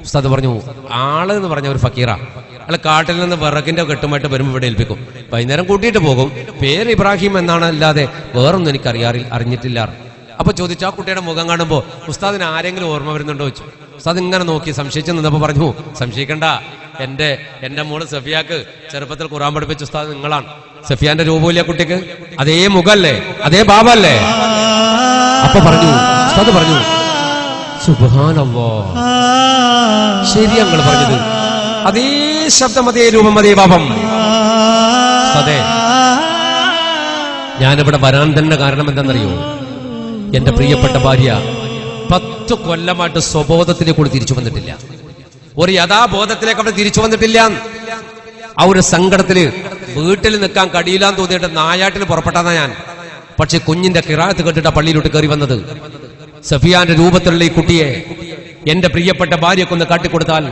ഉസ്താദ് പറഞ്ഞു, ആള് എന്ന് പറഞ്ഞ ഒരു ഫക്കീറാ. അയാൾ കാട്ടിൽ നിന്ന് വിറകിന്റെ കെട്ടുമായിട്ട് വരുമ്പോൾ ഇവിടെ ഏൽപ്പിക്കും. വൈകുന്നേരം കൂട്ടിയിട്ട് പോകും. പേര് ഇബ്രാഹിം എന്നാണ്, അല്ലാതെ വേറൊന്നും എനിക്ക് അറിഞ്ഞിട്ടില്ല. അപ്പൊ ചോദിച്ചു, ആ കുട്ടിയുടെ മുഖം കാണുമ്പോ ഉസ്താദിന് ആരെങ്കിലും ഓർമ്മ വരുന്നുണ്ടോ വെച്ചു. ഉസ്താദ് ഇങ്ങനെ നോക്കി സംശയിച്ചു നിന്നപ്പോ പറഞ്ഞു, സംശയിക്കണ്ട, എന്റെ മോള് സഫിയാക്ക് ചെറുപ്പത്തിൽ ഖുർആൻ പഠിപ്പിച്ച ഉസ്താദ് നിങ്ങളാണ്. സഫിയാന്റെ രൂപമില്ല കുട്ടിക്ക്, അതേ മുഖല്ലേ, അതേ ബാബല്ലേ. അപ്പൊ പറഞ്ഞു, ഉസ്താദ് പറഞ്ഞു, സുബ്ഹാനല്ലാഹ്, ശരി ഞങ്ങൾ പറഞ്ഞത്, അതേ ശബ്ദം, അതേ രൂപം, അതേ പാപം. അതെ, ഞാനിവിടെ വരാൻ തന്നെ കാരണം എന്താണെന്നറിയോ? എന്റെ പ്രിയപ്പെട്ട ഭാര്യ 10 കൊല്ലമായിട്ട് സ്വബോധത്തിലേക്ക് തിരിച്ചു വന്നിട്ടില്ല. ഒരു യഥാബോധത്തിലേക്ക് അവിടെ തിരിച്ചു വന്നിട്ടില്ല. ആ ഒരു സങ്കടത്തില് വീട്ടിൽ നിൽക്കാൻ കഴിയില്ലാന്ന് തോന്നിയിട്ട് നായാട്ടിന് പുറപ്പെട്ടാ ഞാൻ. പക്ഷെ കുഞ്ഞിന്റെ ഖിറാഅത്ത് കേട്ടിട്ട് പള്ളിയിലോട്ട് കയറി വന്നത്. സഫിയാന്റെ രൂപത്തിലുള്ള ഈ കുട്ടിയെ എന്റെ പ്രിയപ്പെട്ട ഭാര്യക്കൊന്ന് കാട്ടിക്കൊടുത്താൽ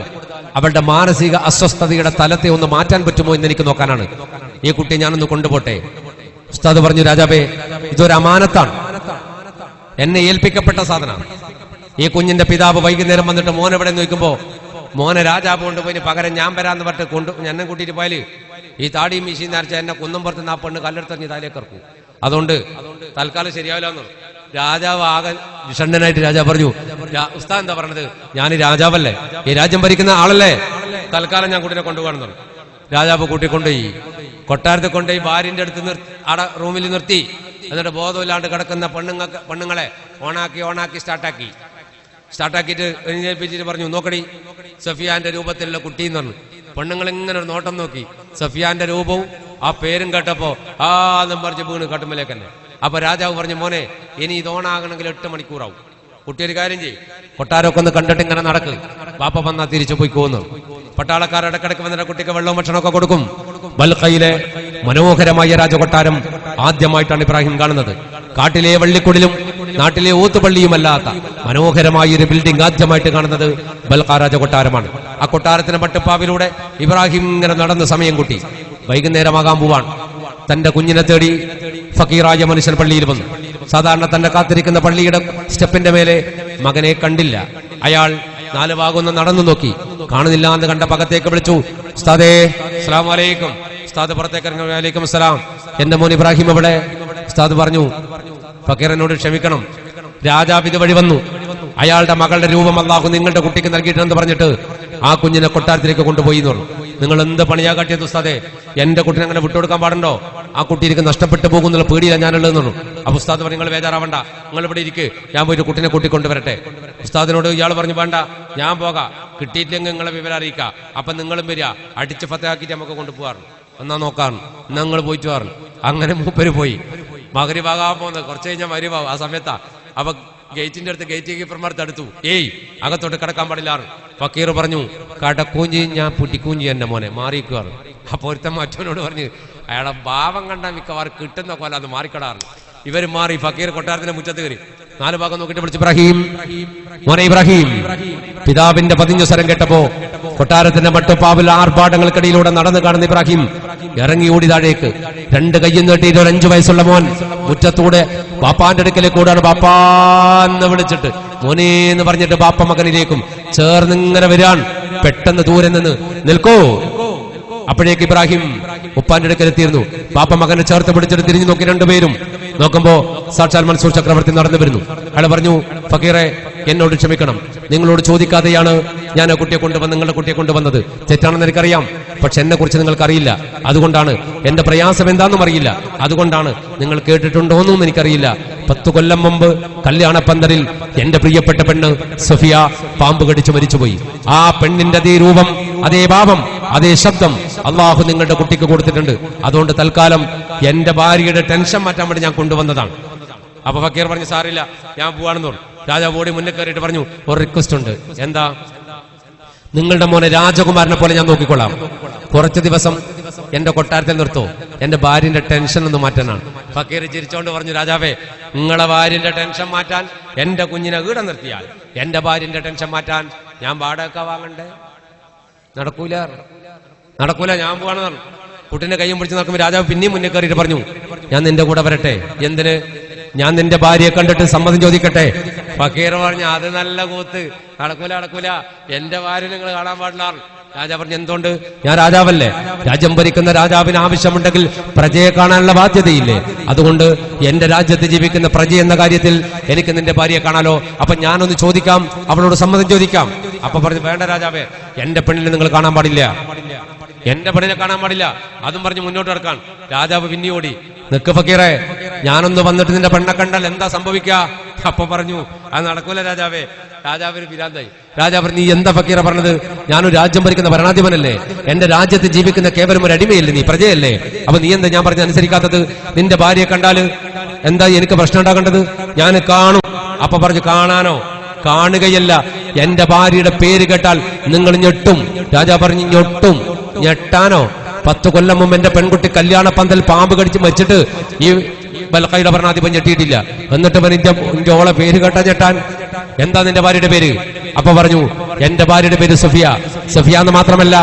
അവളുടെ മാനസിക അസ്വസ്ഥതയുടെ തലത്തെ ഒന്ന് മാറ്റാൻ പറ്റുമോ എന്ന് എനിക്ക് നോക്കാനാണ്. ഈ കുട്ടിയെ ഞാനൊന്ന് കൊണ്ടുപോട്ടെ. ഉസ്താദ് പറഞ്ഞു, രാജാവേ, ഇതൊരു അമാനത്താണ്, എന്നെ ഏൽപ്പിക്കപ്പെട്ട സാധനമാണ്. ഈ കുഞ്ഞിന്റെ പിതാവ് വൈകുന്നേരം വന്നിട്ട് മോനെ എവിടെ നോക്കുമ്പോ മോനെ രാജാവ് കൊണ്ടുപോയി പകരം ഞാൻ വരാന്ന് പറഞ്ഞിട്ട് എന്നെ കൂട്ടിയിട്ട് പോയാല് ഈ താടിയും മീശയും നരച്ച എന്നെ കുന്നമ്പുറത്ത് ആ പെണ്ണ് കല്ലെടുത്തറിഞ്ഞ് താലേക്ക് ഇറക്കും. അതുകൊണ്ട് തൽക്കാലം ശരിയാവില്ലെന്ന് രാജാവ് ആകെ വിഷണ്ണനായിട്ട് രാജാവ് പറഞ്ഞു, ഉസ്താദ് എന്താ പറഞ്ഞത്? ഞാൻ രാജാവല്ലേ, ഈ രാജ്യം ഭരിക്കുന്ന ആളല്ലേ, തൽക്കാലം ഞാൻ കുട്ടിനെ കൊണ്ടുപോകണം. രാജാവ് കൂട്ടിക്കൊണ്ടുപോയി കൊട്ടാരത്തെ കൊണ്ടുപോയി ഭാര്യന്റെ അടുത്ത് അവിടെ റൂമിൽ നിർത്തി. എന്നിട്ട് ബോധമില്ലാണ്ട് കിടക്കുന്ന പെണ്ണുങ്ങളെ ഓണാക്കി സ്റ്റാർട്ടാക്കിയിട്ട് എഴുന്നേൽപ്പിച്ചിട്ട് പറഞ്ഞു, നോക്കടി സഫിയാന്റെ രൂപത്തിലുള്ള കുട്ടി എന്ന് പറഞ്ഞു. പെണ്ണുങ്ങൾ ഇങ്ങനെ ഒരു നോട്ടം നോക്കി. സഫിയാന്റെ രൂപവും ആ പേരും കേട്ടപ്പോ എന്നും പറഞ്ഞ് വീണ് കട്ടുമ്പലേക്ക് തന്നെ. അപ്പൊ രാജാവ് പറഞ്ഞു, മോനെ, ഇനി ഇത് ഓണാകണമെങ്കിൽ 8 മണിക്കൂറാവും. കുട്ടി ഒരു കാര്യം ചെയ്യും, കൊട്ടാരമൊക്കെ ഒന്ന് കണ്ടിട്ട് ഇങ്ങനെ നടക്ക്, പാപ്പ വന്നാ തിരിച്ചു പോയി പോകുന്നു. പട്ടാളക്കാർ ഇടക്കിടക്ക് വന്നിട്ട് കുട്ടിക്ക് വെള്ളവും ഭക്ഷണമൊക്കെ കൊടുക്കും. ബൽഖയിലെ മനോഹരമായ രാജകൊട്ടാരം ആദ്യമായിട്ടാണ് ഇബ്രാഹിം കാണുന്നത്. കാട്ടിലെ വള്ളിക്കുടിലും നാട്ടിലെ ഊത്തുപള്ളിയുമല്ലാത്ത മനോഹരമായ ഒരു ബിൽഡിംഗ് ആദ്യമായിട്ട് കാണുന്നത് ബൽഖ രാജകൊട്ടാരമാണ്. ആ കൊട്ടാരത്തിന് പട്ടുപ്പാവിലൂടെ ഇബ്രാഹിം ഇങ്ങനെ നടന്ന് സമയം കൂട്ടി. വൈകുന്നേരമാകാൻ പോവാൻ തന്റെ കുഞ്ഞിനെ തേടി ഫക്കീറായ മനുഷ്യൻ പള്ളിയിൽ വന്നു. സാധാരണ തന്നെ കാത്തിരിക്കുന്ന പള്ളിയുടെ സ്റ്റെപ്പിന്റെ മേലെ മകനെ കണ്ടില്ല. അയാൾ 4 ഭാഗം നടന്നു നോക്കി, കാണുന്നില്ല എന്ന് കണ്ട പകത്തേക്ക് വിളിച്ചു, ഉസ്താദേ, അസ്സലാമു അലൈക്കും. ഉസ്താദ് പുറത്തേക്ക് ഇറങ്ങി, വഅലൈക്കും അസ്സലാം. എന്റെ മോൻ ഇബ്രാഹിം എവിടെ? ഉസ്താദ് പറഞ്ഞു, ഫക്കീറിനോട് ക്ഷമിക്കണം, രാജാവ് ഇതുവഴി വന്നു, അയാളുടെ മകളുടെ രൂപം അല്ലാഹു നിങ്ങളുടെ കുട്ടിക്ക് നൽകിയിട്ടുണ്ടെന്ന് പറഞ്ഞിട്ട് ആ കുഞ്ഞിനെ കൊട്ടാരത്തിലേക്ക് കൊണ്ടുപോയി എന്ന് പറഞ്ഞു. നിങ്ങൾ എന്ത് പണിയാ കാട്ടിയത് ഉസ്താദേ? എന്റെ കുട്ടിനെ അങ്ങനെ വിട്ടുകൊടുക്കാൻ പാടുണ്ടോ? ആ കുട്ടി എനിക്ക് നഷ്ടപ്പെട്ടു പോകുന്നുള്ള പേടിയില്ല ഞാനുള്ളതെന്ന് പറഞ്ഞു. അപ്പൊ ഉസ്താദ് പറഞ്ഞു, നിങ്ങൾ ബേജാറാവണ്ട, നിങ്ങൾ ഇവിടെ ഇരിക്ക്, ഞാൻ പോയിട്ട് കുട്ടിനെ കൂട്ടിക്കൊണ്ടുവരട്ടെ. ഉസ്താദിനോട് ഇയാൾ പറഞ്ഞു, വേണ്ട, ഞാൻ പോകാം, കിട്ടിയിട്ടില്ലെങ്കിൽ നിങ്ങളെ വിവരം അറിയിക്കാം, അപ്പൊ നിങ്ങളും വരിക, അടിച്ച് ഫത്തയാക്കിയിട്ട് നമുക്ക് കൊണ്ടുപോകാറുണ്ട്, എന്നാ നോക്കാറ്, ഞങ്ങൾ പോയിട്ട് പറഞ്ഞു. അങ്ങനെ മൂപ്പര് പോയി. മഗ്‌രിബാകാൻ പോകുന്നത് കുറച്ച് കഴിഞ്ഞാൽ മഗ്‌രിബാവും. ആ സമയത്താ. അപ്പൊ ഗേറ്റിന്റെ അടുത്ത് ഗേറ്റ് കീപ്പർമാർ തടുത്തു. ഏയ്, അകത്തോട്ട് കിടക്കാൻ പാടില്ലാറ്. ഫക്കീർ പറഞ്ഞു, കടക്കൂഞ്ചി ഞാൻ പുട്ടിക്കൂഞ്ചി എന്റെ മോനെ മാറിക്കുവാറ്. അപ്പൊ ഒരുത്തൻ മറ്റവനോട് പറഞ്ഞു, അയാളെ ഭാവം കണ്ടാൽ മിക്കവാറും കിട്ടുന്ന പോലെ അത് മാറിക്കടാറ്. ഇവർ മാറി. ഫക്കീർ കൊട്ടാരത്തിന്റെ മുറ്റത്ത് കയറി 4 ഭാഗം നോക്കിയിട്ട് വിളിച്ചു, ഇബ്രാഹിം, മോനെ ഇബ്രാഹിം. പിതാവിന്റെ 15 സ്വരം കേട്ടപ്പോ കൊട്ടാരത്തിന്റെ മട്ടുപ്പാവിൽ ആർഭാടങ്ങൾക്കിടയിലൂടെ നടന്നു കാണുന്ന ഇബ്രാഹിം ഇറങ്ങി ഓടി താഴേക്ക്. 2 കയ്യും നീട്ടിയിട്ട് ഒരു 5 വയസ്സുള്ള മോൻ മുറ്റത്തൂടെ ബാപ്പാന്റെ അടുക്കലേക്ക് കൂടാണ്. ബാപ്പാന്ന് വിളിച്ചിട്ട് മോനെ എന്ന് പറഞ്ഞിട്ട് ബാപ്പ മകനിലേക്കും ചേർന്നിങ്ങനെ വരാൻ. പെട്ടെന്ന് ദൂരെ നിന്ന് നിൽക്കോ. അപ്പോഴേക്ക് ഇബ്രാഹിം ഉപ്പാന്റെ അടുക്കൽ എത്തിയിരുന്നു. ബാപ്പ മകനെ ചേർത്ത് പിടിച്ചിട്ട് തിരിഞ്ഞു നോക്കി. 2 പേരും നോക്കുമ്പോ സാക്ഷാൽ മൻസൂർ ചക്രവർത്തി നടന്നു വരുന്നു. അയാൾ പറഞ്ഞു, ഫക്കീറെ, എന്നോട് ക്ഷമിക്കണം, നിങ്ങളോട് ചോദിക്കാതെയാണ് ഞാൻ ആ കുട്ടിയെ കൊണ്ടുവന്ന് നിങ്ങളുടെ കുട്ടിയെ കൊണ്ടുവന്നത്. തെറ്റാണെന്ന് എനിക്കറിയാം, പക്ഷെ എന്നെ കുറിച്ച് നിങ്ങൾക്ക് അറിയില്ല, അതുകൊണ്ടാണ്. എന്റെ പ്രയാസം എന്താണെന്നും അറിയില്ല, അതുകൊണ്ടാണ്. നിങ്ങൾ കേട്ടിട്ടുണ്ടോന്നും എനിക്കറിയില്ല. 10 കൊല്ലം മുമ്പ് കല്യാണപ്പന്തലിൽ എന്റെ പ്രിയപ്പെട്ട പെണ്ണ് സഫിയ പാമ്പ് കടിച്ചു മരിച്ചുപോയി. ആ പെണ്ണിന്റെ അതേ രൂപം, അതേ ഭാവം, അതേ ശബ്ദം അള്ളാഹു നിങ്ങളുടെ കുട്ടിക്ക് കൊടുത്തിട്ടുണ്ട്. അതുകൊണ്ട് തൽക്കാലം എന്റെ ഭാര്യയുടെ ടെൻഷൻ മാറ്റാൻ വേണ്ടി ഞാൻ കൊണ്ടുവന്നതാണ്. അപ്പൊ ഫക്കീർ പറഞ്ഞു, സാറില്ല, ഞാൻ പോവാണെന്ന് പറഞ്ഞു. രാജാവ് ഓടി മുന്നേ കയറിയിട്ട് പറഞ്ഞു, ഒരു റിക്വസ്റ്റ് ഉണ്ട്. എന്താ? നിങ്ങളുടെ മോനെ രാജകുമാരനെ പോലെ ഞാൻ നോക്കിക്കൊള്ളാം. കുറച്ച് ദിവസം എന്റെ കൊട്ടാരത്തിൽ നിർത്തോ, എന്റെ ഭാര്യന്റെ ടെൻഷൻ ഒന്ന് മാറ്റാനാണ്. ഫക്കീർ ചിരിച്ചോണ്ട് പറഞ്ഞു, രാജാവേ, നിങ്ങളെ ഭാര്യന്റെ ടെൻഷൻ മാറ്റാൻ എന്റെ കുഞ്ഞിനെ വീട് നിർത്തിയാൽ എന്റെ ഭാര്യന്റെ ടെൻഷൻ മാറ്റാൻ ഞാൻ വാടക വാങ്ങണ്ടേ? നടക്കൂല, നടക്കൂല, ഞാൻ പോവാണെന്ന് പറഞ്ഞു. കുട്ടിന്റെ കൈയും പിടിച്ച് നടക്കുമ്പോൾ രാജാവ് പിന്നെയും മുന്നേ കയറിയിട്ട് പറഞ്ഞു, ഞാൻ നിന്റെ കൂടെ വരട്ടെ? എന്തിന്? ഞാൻ നിന്റെ ഭാര്യയെ കണ്ടിട്ട് സമ്മതം ചോദിക്കട്ടെ. ഫക്കീർ പറഞ്ഞു, അത് നല്ല കൂത്ത്, നടക്കൂല, നടക്കൂല, എന്റെ ഭാര്യ നിങ്ങൾ കാണാൻ പാടില്ല. രാജാവ് പറഞ്ഞു, എന്തുകൊണ്ട്? ഞാൻ രാജാവല്ലേ, രാജ്യം ഭരിക്കുന്ന രാജാവിന് ആവശ്യമുണ്ടെങ്കിൽ പ്രജയെ കാണാനുള്ള ബാധ്യതയില്ലേ? അതുകൊണ്ട് എന്റെ രാജ്യത്ത് ജീവിക്കുന്ന പ്രജ എന്ന കാര്യത്തിൽ എനിക്ക് നിന്റെ ഭാര്യയെ കാണാലോ. അപ്പൊ ഞാനൊന്ന് ചോദിക്കാം, അവളോട് സമ്മതം ചോദിക്കാം. അപ്പൊ പറഞ്ഞു, വേണ്ട രാജാവേ, എന്റെ പെണ്ണിനെ നിങ്ങൾ കാണാൻ പാടില്ല, എന്റെ പെണ്ണിനെ കാണാൻ പാടില്ല. അതും പറഞ്ഞ് മുന്നോട്ട് നടക്കാൻ രാജാവ് പിന്നെയോടി. നിക്ക് ഫക്കീറെ, ഞാനൊന്ന് വന്നിട്ട് നിന്റെ പെണ്ണെ കണ്ടാൽ എന്താ സംഭവിക്കുക? അപ്പൊ പറഞ്ഞു, അത് നടക്കൂല രാജാവേ. രാജാവിന് പിരാന്തായി. രാജാവ്, നീ എന്താ ഫക്കീറ പറഞ്ഞത്? ഞാനൊരു രാജ്യം ഭരിക്കുന്ന ഭരണാധിപനല്ലേ, എന്റെ രാജ്യത്ത് ജീവിക്കുന്ന കേവലം ഒരു അടിമയല്ലേ, നീ പ്രജയല്ലേ? അപ്പൊ നീ എന്താ ഞാൻ പറഞ്ഞ അനുസരിക്കാത്തത്? നിന്റെ ഭാര്യയെ കണ്ടാല് എന്താ എനിക്ക് പ്രശ്നം ഉണ്ടാകേണ്ടത്? ഞാൻ കാണും. അപ്പൊ പറഞ്ഞു, കാണാനോ? കാണുകയല്ല, എന്റെ ഭാര്യയുടെ പേര് കേട്ടാൽ നിങ്ങൾ ഞെട്ടും. രാജാ പറഞ്ഞു, ഞെട്ടും? ഞെട്ടാനോ? 10 കൊല്ലം മുമ്പ് എന്റെ പെൺകുട്ടി കല്യാണ പന്തൽ പാമ്പ് കടിച്ച് മരിച്ചിട്ട് ഈ ബൽഖയുടെ ഭരണാധിപൻ ഞെട്ടിയിട്ടില്ല. എന്നിട്ട് ഇന്റെ ഓളെ പേര് കേട്ടാ ഞെട്ടാൻ? എന്താ നിന്റെ ഭാര്യയുടെ പേര്? അപ്പൊ പറഞ്ഞു, എന്റെ ഭാര്യയുടെ പേര് സഫിയ. സഫിയ എന്ന് മാത്രമല്ല,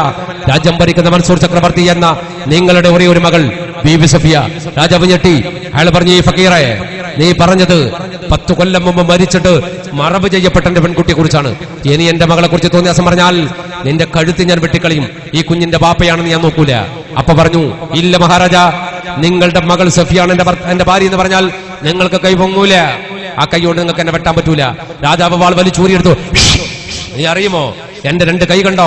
രാജ്യം ഭരിക്കുന്ന മൻസൂർ ചക്രവർത്തി എന്ന നിങ്ങളുടെ ഒരേ ഒരു മകൾ ബീബി സഫിയ. രാജാവ് ഞെട്ടി. അയാൾ പറഞ്ഞു, ഈ ഫക്കീറെ, നീ പറഞ്ഞത് 10 കൊല്ലം മുമ്പ് മരിച്ചിട്ട് മറവ് ചെയ്യപ്പെട്ട എന്റെ പെൺകുട്ടിയെ കുറിച്ചാണ്. ഇനി എന്റെ മകളെ കുറിച്ച് തോന്നിയാസം പറഞ്ഞാൽ നിന്റെ കഴുത്ത് ഞാൻ വെട്ടിക്കളയും. ഈ കുഞ്ഞിന്റെ ബാപ്പയാണെന്ന് ഞാൻ നോക്കൂല. അപ്പൊ പറഞ്ഞു, ഇല്ല മഹാരാജ, നിങ്ങളുടെ മകൾ സഫിയാണ് എന്റെ ഭാര്യ എന്ന് പറഞ്ഞാൽ നിങ്ങൾക്ക് കൈ പൊങ്ങൂല. ആ കൈയോട് നിങ്ങൾക്ക് എന്നെ വെട്ടാൻ പറ്റൂല. രാജാവ് വാൾ വലിച്ചൂരിയെടുത്തു. നീ അറിയുമോ, എന്റെ 2 കൈ കണ്ടോ?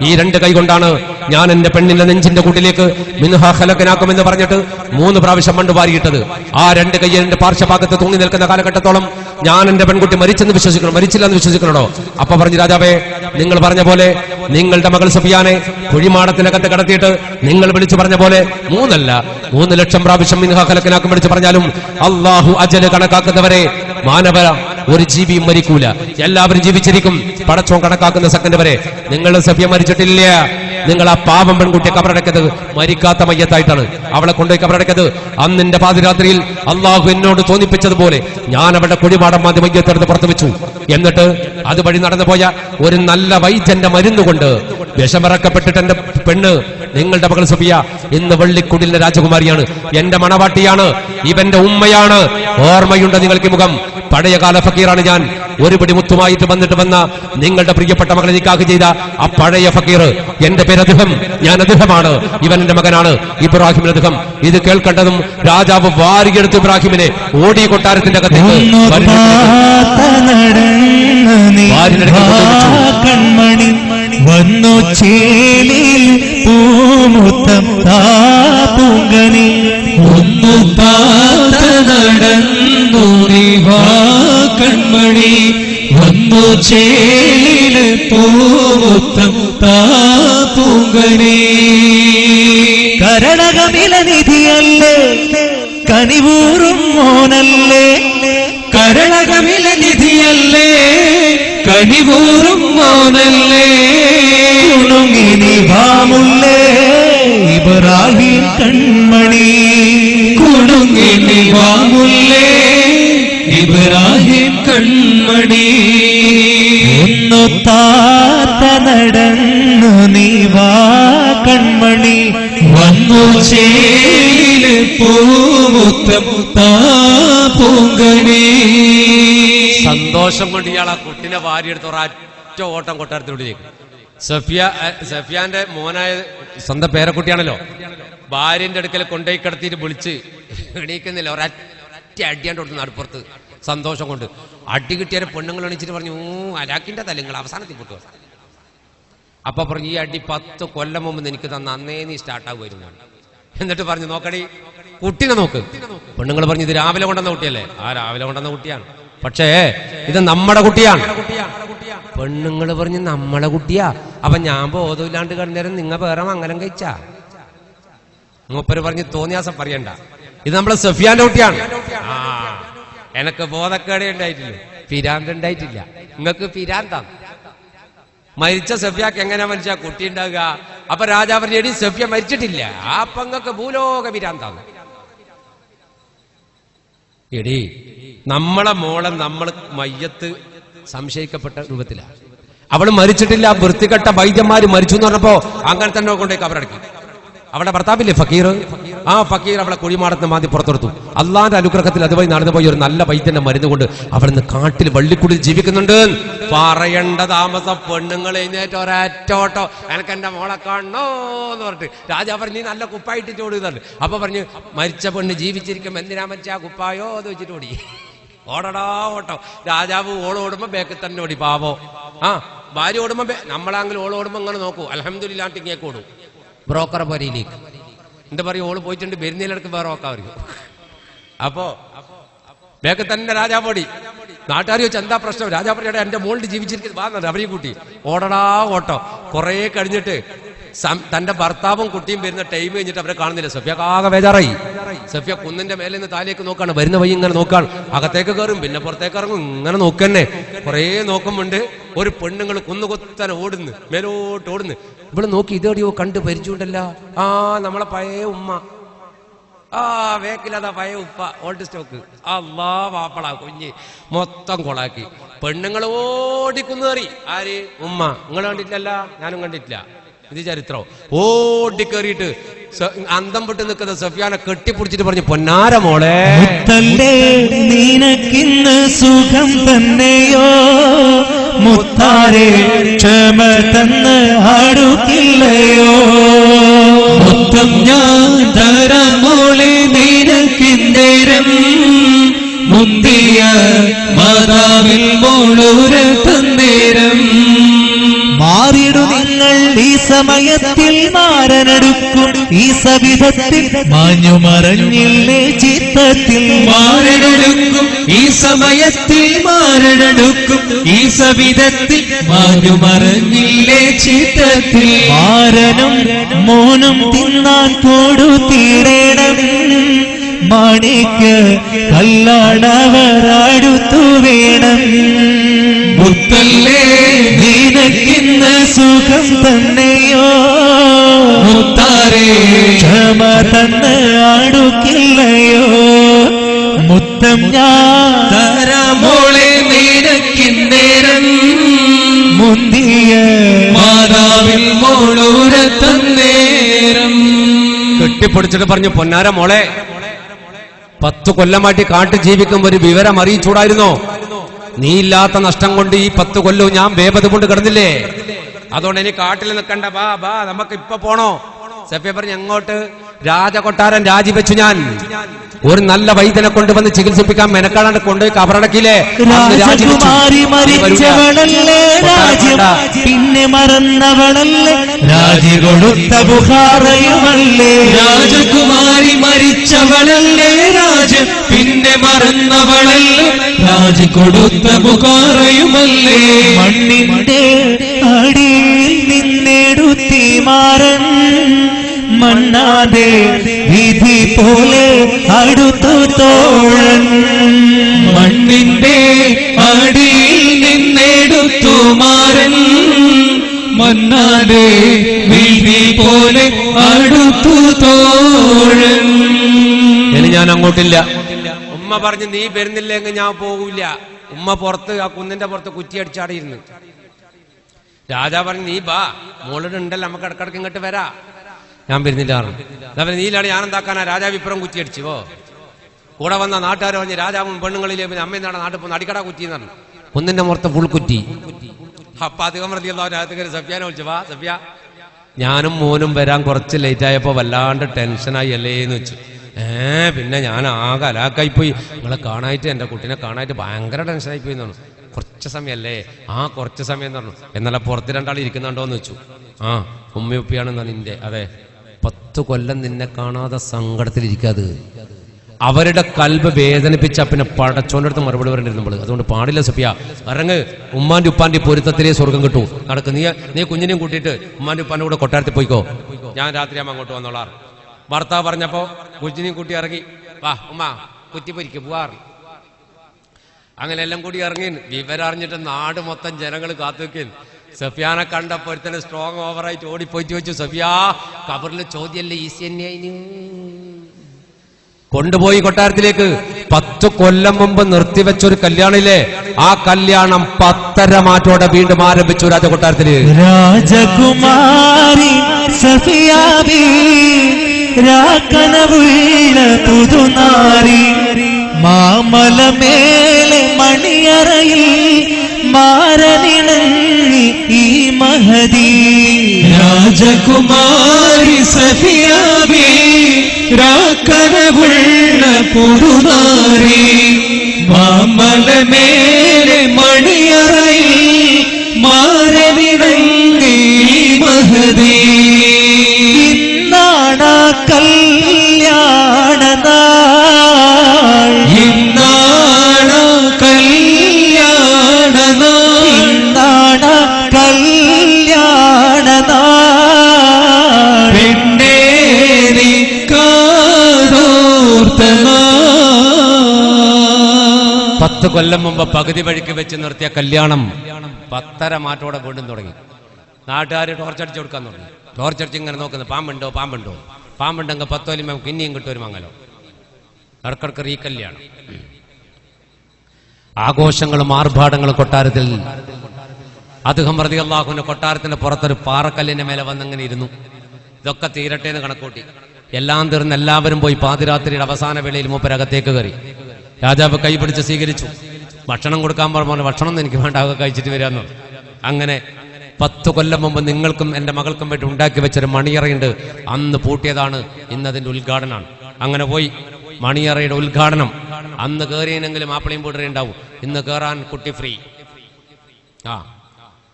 ഈ 2 കൈ കൊണ്ടാണ് ഞാൻ എന്റെ പെണ്ണിന്റെ നെഞ്ചിന്റെ കൂട്ടിലേക്ക് മിൻഹാ ഖലഖനാകുമെന്ന് പറഞ്ഞിട്ട് 3 പ്രാവശ്യം മണ്ണ് വാരിയിട്ടത്. ആ 2 കൈ എന്റെ പാർശ്വഭാഗത്ത് തൂങ്ങി നിൽക്കുന്ന കാലഘട്ടത്തോളം ഞാൻ എന്റെ പെൺകുട്ടി മരിച്ചെന്ന് വിശ്വസിക്കണം, മരിച്ചില്ല എന്ന് വിശ്വസിക്കണോ? അപ്പൊ പറഞ്ഞു, രാജാവേ, നിങ്ങൾ പറഞ്ഞ പോലെ നിങ്ങളുടെ മകൾ സഫിയാനെ കുഴിമാടത്തിനകത്ത് കടത്തിയിട്ട് നിങ്ങൾ വിളിച്ചു പറഞ്ഞ പോലെ 3 അല്ല 3 ലക്ഷം പ്രാവശ്യം മിൻഹാ ഖലഖനാകും വിളിച്ചു പറഞ്ഞാലും അള്ളാഹു അജല് കണക്കാക്കുന്നവരെ മാനവ ഒരു ജീവിയും മരിക്കൂല, എല്ലാവരും ജീവിച്ചിരിക്കും. പടച്ചോൻ കണക്കാക്കുന്ന സെക്കൻഡ് വരെ. നിങ്ങൾ സഫിയ മരിച്ചിട്ടില്ല. നിങ്ങൾ ആ പാവം പെൺകുട്ടിയെ കബറടക്കത് മരിക്കാത്ത മയ്യത്തായിട്ടാണ്. അവളെ കൊണ്ടുപോയി കബറടക്കത് അന്നിന്റെ പാതിരാത്രിയിൽ അള്ളാഹു എന്നോട് തോന്നിപ്പിച്ചതുപോലെ ഞാൻ അവളുടെ കുഴിമാടം മാതി മയ്യത്തെടുത്ത് പുറത്തു വെച്ചു. എന്നിട്ട് അതുവഴി നടന്നു പോയ ഒരു നല്ല വൈദ്യന്റെ മരുന്നുകൊണ്ട് വിഷമിറക്കപ്പെട്ടിട്ട് എന്റെ പെണ്ണ്, നിങ്ങളുടെ മകൾ സഫിയ, ഇന്ന് വെള്ളിക്കുടിലിന്റെ രാജകുമാരിയാണ്, എന്റെ മണവാട്ടിയാണ്, ഇവന്റെ ഉമ്മയാണ്. ഓർമ്മയുണ്ട് നിങ്ങൾക്ക് മുഖം? പഴയകാല ഫക്കീറാണ് ഞാൻ. ഒരു പിടി മുത്തുമായിട്ട് വന്ന നിങ്ങളുടെ പ്രിയപ്പെട്ട മകളെ നിക്കാഹ് ചെയ്ത ആ പഴയ ഫക്കീർ. എന്റെ പേര് അദ്ദേഹം, ഞാൻ അദ്ദേഹമാണ്. ഇവൻ എന്റെ മകനാണ് ഇബ്രാഹിം അദ്ദേഹം. ഇത് കേൾക്കേണ്ടതും രാജാവ് വാരിയെടുത്ത് ഇബ്രാഹിമിനെ ഓടി കൊട്ടാരത്തിന്റെ അകത്തേക്ക് കൺമണി വന്നു ചേലിൽ പൂമുത്തം താപുങ്കനി ഒന്നു പാത നടന്നു നിവാ കൺമണി വന്നു ചേലില് പൂമുത്തം താപുങ്കനി കരണകമില നിധിയല്ലേ കനിവൂറും മോനല്ലേ കരണകമില നിധിയല്ലേ കനിവൂറും മോനല്ലേ കുണുങ്ങിനി വാമുല്ലേ ഇബ്രാഹിം കൺമണി കുണുങ്ങിനി വാമുല്ലേ ഇബ്രാഹിം കൺമണി ഒന്നു താത്ത നടന്നു നീവാ കൺമണി വന്നു ചേലില് പൂമുത്തം താപുങ്കനി സന്തോഷം കൊണ്ട് ഇയാൾ ആ കുട്ടിനെ വാരിയെടുത്ത് ഒരൊറ്റ ഓട്ടം കൊട്ടാരത്തിലോട്ടേക്ക്. സഫിയാന്റെ മോനായ സ്വന്തം പേരക്കുട്ടിയാണല്ലോ, ഭാര്യന്റെ അടുക്കൽ കൊണ്ടുപോയി കിടത്തിയിട്ട് വിളിച്ച് എണീക്കുന്നില്ല, ഒരൊറ്റ അടിയാണ്ട് കൊടുത്തു അടുപ്പുറത്ത്. സന്തോഷം കൊണ്ട് അടി കിട്ടിയാൽ പെണ്ണുങ്ങൾ എണീച്ചിട്ട് പറഞ്ഞു അലാക്കിന്റെ തലങ്ങൾ അവസാനത്തിൽ പൊട്ടു. അപ്പൊ പറഞ്ഞു ഈ അടി 10 കൊല്ലം മുമ്പ് എനിക്ക് തന്ന അന്നേ നീ സ്റ്റാർട്ടാകുമായിരുന്നു. എന്നിട്ട് പറഞ്ഞു നോക്കടി കുട്ടീനെ നോക്ക്. പെണ്ണുങ്ങൾ പറഞ്ഞു ഇത് രാവിലെ കൊണ്ടുവന്ന കുട്ടിയല്ലേ. ആ രാവിലെ കൊണ്ടുവന്ന കുട്ടിയാണ്, പക്ഷേ ഇത് നമ്മുടെ കുട്ടിയാണ്. പെണ്ണുങ്ങൾ പറഞ്ഞു നമ്മളെ കുട്ടിയാ. അപ്പൊ ഞാൻ ബോധമില്ലാണ്ട് കിടന്നേരം നിങ്ങ വേറെ മംഗലം കഴിച്ചാ. മൂപ്പര് പറഞ്ഞു തോന്നിയാസം പറയണ്ട, ഇത് നമ്മളെ സഫിയാന്റെ കുട്ടിയാണ്. ആ എനക്ക് ബോധക്കേടേ ഉണ്ടായിട്ടില്ല, പിരാന്ത് ഉണ്ടായിട്ടില്ല. നിങ്ങക്ക് പിരാന്താണ്. മരിച്ച സഫിയാക്ക് എങ്ങനെ മരിച്ച കുട്ടി ഉണ്ടാവുക? അപ്പൊ രാജാവ് പറഞ്ഞു എടി സഫിയ മരിച്ചിട്ടില്ല, ആ പങ്ങൾക്ക് ഭൂലോക പിരാന്താണ്. എടി നമ്മളെ മോളെ നമ്മൾ മയ്യത്ത് സംശയിക്കപ്പെട്ട രൂപത്തിലാണ്. അവള് മരിച്ചിട്ടില്ല, വൃത്തികെട്ട വൈദ്യന്മാര് മരിച്ചു എന്ന് പറഞ്ഞപ്പോ അങ്ങനെ തന്നെ കൊണ്ടേക്ക് അവരടക്കി. അവളുടെ ഭർത്താവില്ലേ ഫക്കീർ, ആ ഫക്കീർ അവളെ കുഴിമാടത്തിന് മാതി പുറത്തെടുത്തു. അള്ളാന്റെ അനുഗ്രഹത്തിൽ അതുവഴി നടന്നുപോയി ഒരു നല്ല വൈദ്യന്റെ മരുന്ന് കൊണ്ട് അവിടുന്ന് കാട്ടിൽ വള്ളിക്കുടിൽ ജീവിക്കുന്നുണ്ട്. പറയേണ്ട താമസം പെണ്ണുങ്ങൾ എഴുന്നേറ്റ് ഒരറ്റോട്ടോ എനക്ക് എന്റെ മോളെ കാണണോ എന്ന് പറഞ്ഞിട്ട് രാജാ പറഞ്ഞു നീ നല്ല കുപ്പായിട്ട് ചോടുന്നുണ്ട്. അപ്പൊ പറഞ്ഞു മരിച്ച പെണ്ണ് ജീവിച്ചിരിക്കും, എന്തിനാ മരിച്ച കുപ്പായോ എന്ന് വെച്ചിട്ട് ഓടി. ഓടടാ ഓട്ടോ. രാജാവ് ഓളോടുമ്പോ ബേക്കിൽ തന്നെ ഓടി. പാവോ ആ ഭാര്യ ഓടുമ്പോ നമ്മളാണെങ്കിൽ ഓളോടുമ്പോ അങ്ങനെ നോക്കൂ, അൽഹംദുലില്ലാണ്ട് ഇങ്ങേക്ക് ഓടും ബ്രോക്കറെ പോരയിലേക്ക്. എന്താ പറയും ഓള് പോയിട്ടുണ്ട് വരുന്നതിലിടക്ക് വേറെ നോക്കാവരിക്കും. അപ്പോ ബേക്ക് തന്നെ രാജാവ് ഓടി. നാട്ടുകാർ ചോദിച്ചു എന്താ പ്രശ്നം? രാജാ പറയട്ടെ എന്റെ മോളിൽ ജീവിച്ചിരിക്കുന്നത് അവരെയും കൂട്ടി ഓടടാ ഓട്ടോ. കുറെ കഴിഞ്ഞിട്ട് തന്റെ ഭർത്താവും കുട്ടിയും വരുന്ന ടൈം കഴിഞ്ഞിട്ട് അവരെ കാണുന്നില്ല. സഫിയക്ക് ആകെ ബേജാറായി. സഫിയ കുന്നിന്റെ മേലെ നിന്ന് താലേക്ക് നോക്കാണ്, വരുന്ന വഴി ഇങ്ങനെ നോക്കാണ്. അകത്തേക്ക് കയറും പിന്നെ പുറത്തേക്ക് ഇറങ്ങും, ഇങ്ങനെ നോക്കന്നെ. കുറെ നോക്കുമ്പോണ്ട് ഒരു പെണ്ണുങ്ങൾ കുന്നുകൊത്തനെ ഓടുന്നു, മേലോട്ട് ഓടുന്നു. ഇവിടെ നോക്കി ഇതേടിയോ കണ്ട് പരിചയമുണ്ടല്ല, ആ നമ്മളെ പഴയ ഉമ്മ, ആ വേക്കിലതാ പഴയ ഉപ്പ, ഓൾഡ് സ്റ്റോക്ക്. അല്ലാ വാപ്പള കുഞ്ഞ് മൊത്തം കൊളാക്കി. പെണ്ണുങ്ങൾ ഓടിക്കുന്നേറി. ആര്? ഉമ്മ. നിങ്ങൾ കണ്ടിട്ടില്ലല്ല, ഞാനും കണ്ടിട്ടില്ല. ഇത് ചരിത്രം. ഓടിക്കേറിയിട്ട് അന്തം വിട്ട് നിൽക്കുന്ന സഫിയാനെ കെട്ടിപ്പിടിച്ചിട്ട് പറഞ്ഞു പൊന്നാര മോളെ നിനക്കിന്ന് സുഖം തന്നെയോ മുത്താരെ ക്ഷമ തന്ന് അടുക്കില്ലയോ മൊത്തം ഞാൻ തരാം മോളെ നിനക്കിന്തേരം മുന്തിയ മാതാവിൽ മോളൂര തന്നേരം മാറിയിടു നിങ്ങൾ ഈ സമയത്തിൽ മാരനെടുക്കും ഈ സവിധത്തിൽ മാഞ്ഞു മറഞ്ഞില്ലേ ചിത്തത്തിൽ മാരനെടുക്കും ഈ സമയത്തിൽ മാരനെടുക്കും ഈ സവിധത്തിൽ മാഞ്ഞു മറഞ്ഞില്ലേ ചിത്തത്തിൽ മാരനും മോനും തിന്നാൻ കൊടുത്തിടണം മാണിക്ക് കല്ലാടവരടുത്തു വേണം മുത്തല്ലേ നിനക്കിന്ന് സുഖം തന്നെയോ മുത്താരേ ക്ഷമ തന്ന് അടുക്കില്ലയോ മുത്തം ഞാൻ തരാമോളെ നിനക്കിന്നേരം മുന്തിയ മാതാവിൽ മോളൂര തന്നേരം കെട്ടിപ്പിടിച്ചിട്ട് പറഞ്ഞു പൊന്നാര മോളെ 10 കൊല്ലമായിട്ട് കാട്ടു ജീവിക്കുമ്പോ ഒരു വിവരം അറിയിച്ചൂടായിരുന്നോ? നീ ഇല്ലാത്ത നഷ്ടം കൊണ്ട് ഈ 10 കൊല്ലവും ഞാൻ വേപത് കൊണ്ട് കിടന്നില്ലേ? അതുകൊണ്ട് ഇനി കാട്ടിൽ നിൽക്കണ്ട, ബാ ബാ നമുക്ക് ഇപ്പൊ പോണോ? സഫിയ പറഞ്ഞു എങ്ങോട്ട്? രാജകൊട്ടാരൻ രാജിവെച്ചു. ഞാൻ ഒരു നല്ല വൈദ്യനെ കൊണ്ടുവന്ന് ചികിത്സിപ്പിക്കാൻ മെനക്കാടാണ്ട് കൊണ്ടുപോയി കബറടക്കില്ലേ. രാജകുമാരി മരിച്ചവളല്ലേ രാജ്യം പിന്നെ മറന്നവളല്ലേ രാജി കൊടുത്ത ബുഖാറയുമല്ലേ. രാജകുമാരി മരിച്ചവളല്ലേ രാജ്യം പിന്നെ മറന്നവളല്ലേ രാജി കൊടുത്ത ബുഖാറയുമല്ലേ. മണ്ണിന്റെ അടിയിൽ നിന്നെടുത്തി മാറൻ മണ്ണാതെ വിധി പോലെ അടുത്തു തോഴൻ. മണ്ണിന്റെ അടിയിൽ നിന്നെടുത്തു മാറൻ മണ്ണാതെ വിധി പോലെ അടുത്തു തോഴൻ. ഇനി ഞാൻ അങ്ങോട്ടില്ല. ഉമ്മ പറഞ്ഞു നീ വരുന്നില്ലെങ്കിൽ ഞാൻ പോകൂല. ഉമ്മ പുറത്ത് ആ കുന്നിന്റെ പുറത്ത് കുറ്റി അടിച്ചാടിയിരുന്നു. രാജാ പറഞ്ഞു നീ ബാ, മോളിട് ഉണ്ടല്ലോ, നമുക്ക് ഇടക്കിടക്ക് ഇങ്ങോട്ട് വരാ. ഞാൻ വരുന്നില്ല. അതേപോലെ നീലാണ് ഞാൻ എന്താക്കാനാ? രാജാവ് ഇപ്പുറം കുറ്റി അടിച്ചു. കൂടെ വന്ന നാട്ടുകാർ പറഞ്ഞ് രാജാവും പെണ്ണുങ്ങളിലെ അമ്മയെന്നാണ് നാട്ടിൽ പോകുന്ന അടിക്കട കുറ്റി എന്ന് പറഞ്ഞു. കുന്നിന്റെ പുറത്ത് ഫുൾ കുറ്റി. അപ്പൊ അധികം പ്രതിയുള്ള സഫ്യാനെ വിളിച്ചു, വാ സഫ്യ, ഞാനും മോനും വരാൻ കുറച്ച് ലേറ്റ് ആയപ്പോ വല്ലാണ്ട് ടെൻഷനായി അല്ലേന്ന് വെച്ചു. പിന്നെ ഞാൻ ആകെ അലാക്കായിപ്പോയി. നിങ്ങളെ കാണായിട്ട് എന്റെ കുട്ടീനെ കാണായിട്ട് ഭയങ്കര ടെൻഷനായി പോയി എന്നാണ്. കുറച്ച് സമയല്ലേ? കുറച്ച് സമയം എന്ന് പറഞ്ഞു. എന്നാലും പുറത്ത് രണ്ടാൾ ഇരിക്കുന്നുണ്ടോന്ന് വെച്ചു. ഉമ്മയുപ്പിയാണെന്നാ നിന്റെ. അതെ, 10 കൊല്ലം നിന്നെ കാണാതെ സങ്കടത്തിലിരിക്കാത്. അവരുടെ കൽബ് വേദനിപ്പിച്ച പിന്നെ പടച്ചോന്റെ അടുത്ത് മറുപടി വരേണ്ടിരുന്നു നമ്മൾ. അതുകൊണ്ട് പാടില്ല സഫിയ, ഇറങ്ങ്. ഉമ്മാന്റെ ഉപ്പാന്റെ പൊരുത്തത്തിലേ സ്വർഗം കിട്ടൂ. നടക്ക്. നീ കുഞ്ഞിനെയും കൂട്ടിയിട്ട് ഉമ്മാന്റെ ഉപ്പാന്റെ കൂടെ കൊട്ടാരത്തിൽ പോയിക്കോ. ഞാൻ രാത്രിയാകുമ്പോൾ അങ്ങോട്ട് വന്നോളാർ. ഭർത്താവ് പറഞ്ഞപ്പോ കുഞ്ഞിനെയും കൂട്ടി ഇറങ്ങി. വാ ഉമ്മ കുറ്റി പൊരിക്കും പോവാറ്. അങ്ങനെ എല്ലാം കൂടി ഇറങ്ങി. വിവരം അറിഞ്ഞിട്ട് നാട് മൊത്തം ജനങ്ങൾ കാത്തുവെക്കും. സഫിയാനെ കണ്ടപ്പോ ഒരുത്തന്നെ സ്ട്രോങ് ഓവറായിട്ട് ഓടിപ്പോയിട്ട് വെച്ചു, സഫിയ കബറിലെ ചോദ്യല്ലേ ഈസി തന്നെയായി. കൊണ്ടുപോയി കൊട്ടാരത്തിലേക്ക്. 10 കൊല്ലം മുമ്പ് നിർത്തിവെച്ചൊരു കല്യാണില്ലേ, ആ കല്യാണം 10.5 മാറ്റോടെ വീണ്ടും ആരംഭിച്ചു രാജകൊട്ടാരത്തില്. രാജകുമാരി സഫിയാബി രാക്കനവുള്ള പുതുനാരി മാമലമേലെ മണിയറയിൽ മാരനിണങ്ങി ഈ മഹദി. രാജകുമാരി സഫിയാബി രാക്കനവുള്ള പുതുനാരി മാമലമേലെ മണിയറയിൽ മാരനിണങ്ങി മഹദി. ഇന്നാണ് കല്യാണ നാൾ, ഇന്നാണ് കല്യാണ നാൾ, ഇന്നാണ് കല്യാണ നാൾ. പെണ്ണേ നീ കാതോർത്ത നാൾ. 10 കൊല്ലം മുമ്പ് പകുതി വഴിക്ക് വെച്ച് നിർത്തിയ കല്യാണം 10.5 മാറ്റോടെ വീണ്ടും തുടങ്ങി. നാട്ടുകാർ ടോർച്ചടിച്ചു കൊടുക്കാൻ തുടങ്ങി. ടോർച്ചടിച്ച് ഇങ്ങനെ നോക്കുന്നത്, പാമ്പുണ്ടോ പാമ്പുണ്ടോ, പാമ്പുണ്ടെങ്കിൽ 10 കൊല്ലം നമുക്ക് ഇനിയും കിട്ടും ഒരു മംഗലം. ഇടക്കിടക്ക് ഈ കല്യാണം, ആഘോഷങ്ങളും ആർഭാടങ്ങളും കൊട്ടാരത്തിൽ. അദ്ദേഹം റളിയല്ലാഹുവിന്റെ കൊട്ടാരത്തിന്റെ പുറത്തൊരു പാറക്കല്ലിന്റെ മേലെ വന്നിങ്ങനെ ഇരുന്നു. ഇതൊക്കെ തീരട്ടെ എന്ന് കണക്കൂട്ടി. എല്ലാം തീർന്ന് എല്ലാവരും പോയി പാതിരാത്രിയുടെ അവസാന വേളയിൽ മൂപ്പരകത്തേക്ക് കയറി. രാജാവ് കൈപിടിച്ച് സ്വീകരിച്ചു. ഭക്ഷണം കൊടുക്കാൻ പറഞ്ഞ ഭക്ഷണം എനിക്ക് വേണ്ട, ആകെ കഴിച്ചിട്ട് വരാമെന്ന്. അങ്ങനെ 10 കൊല്ലം മുമ്പ് നിങ്ങൾക്കും എൻ്റെ മകൾക്കും വേണ്ടി ഉണ്ടാക്കി വെച്ചൊരു മണിയറയുണ്ട്, അന്ന് പൂട്ടിയതാണ്. ഇന്നതിൻ്റെ ഉദ്ഘാടനമാണ്. അങ്ങനെ പോയി മണിയറയുടെ ഉദ്ഘാടനം. അന്ന് കയറിയെങ്കിലും മാപ്പിളയും പൂട്ടറേ ഉണ്ടാവും. ഇന്ന് കയറാൻ കുട്ടി ഫ്രീ.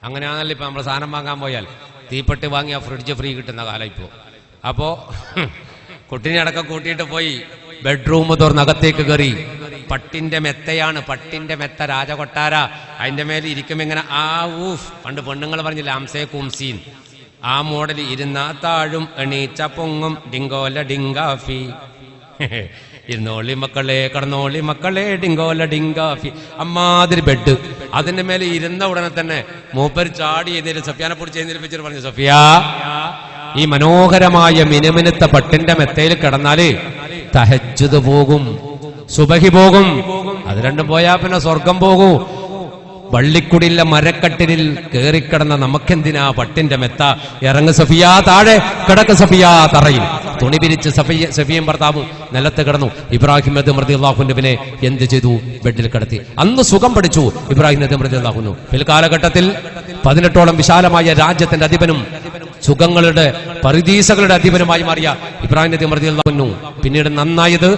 അങ്ങനെയാണല്ലോ ഇപ്പം നമ്മൾ സാധനം വാങ്ങാൻ പോയാൽ തീപ്പെട്ടി വാങ്ങിയാൽ ഫ്രിഡ്ജ് ഫ്രീ കിട്ടുന്ന കാലം ഇപ്പോൾ. അപ്പോൾ കുട്ടീനെ അടക്കം കൂട്ടിയിട്ട് പോയി ബെഡ്റൂം തുറന്ന് അകത്തേക്ക് കയറി. പട്ടിന്റെ മെത്തയാണ്, പട്ടിന്റെ മെത്ത, രാജകൊട്ടാര. അതിന്റെ മേലെ ഇരിക്കും ഇങ്ങനെ പണ്ട് പെണ്ണുങ്ങൾ പറഞ്ഞില്ല അംസേ കുംസീൻ, ആ മോഡൽ. ഇരുന്നാ താഴും എണീച്ച പൊങ്ങും ഡിങ്കോല ഡിങ്കാഫി. ഇരുന്നോളി മക്കളെ കടന്നോളി മക്കളെ ഡിങ്കോല ഡിങ്കാഫി. അമ്മാതിരി ബെഡ്. അതിന്റെ മേലെ ഇരുന്ന ഉടനെ തന്നെ മൂപ്പർ ചാടി എഴുന്നേറ്റ് സഫിയാനെ പിടിച്ച് എഴുന്നേൽപ്പിച്ചിട്ട് പറഞ്ഞു, സഫിയ ഈ മനോഹരമായ മിനുമിനുത്ത പട്ടിന്റെ മെത്തയിൽ കിടന്നാല് തഹജ്ജുദ് പോകും, സുബഹി പോകും. അത് രണ്ടും പോയാ പിന്നെ സ്വർഗം പോകൂ. വള്ളിക്കുടിയിലെ മരക്കട്ടിലിൽ കേറിക്കിടന്ന നമുക്കെന്തിനാ പട്ടിന്റെ മെത്ത? ഇറങ്ങ് സഫിയ താഴെ, കിടക്ക് സഫിയ തറയിൽ. തുണി പിരിച്ച് സഫിയും ഭർത്താവും നിലത്ത് കിടന്നു. ഇബ്രാഹിം നബി റളിയല്ലാഹുവിനെ എന്ത് ചെയ്തു? ബെഡിൽ കിടത്തി. അന്ന് സുഖം പഠിച്ചു ഇബ്രാഹിം നബി റളിയല്ലാഹു. പിൽക്കാലഘട്ടത്തിൽ 18ഓളം വിശാലമായ രാജ്യത്തിന്റെ അധിപനും സുഖങ്ങളുടെ പറുദീസകളുടെ അധിപനുമായി മാറിയ ഇബ്രാഹിം നബി റളിയല്ലാഹു അൻഹു പിന്നീട് നന്നായത്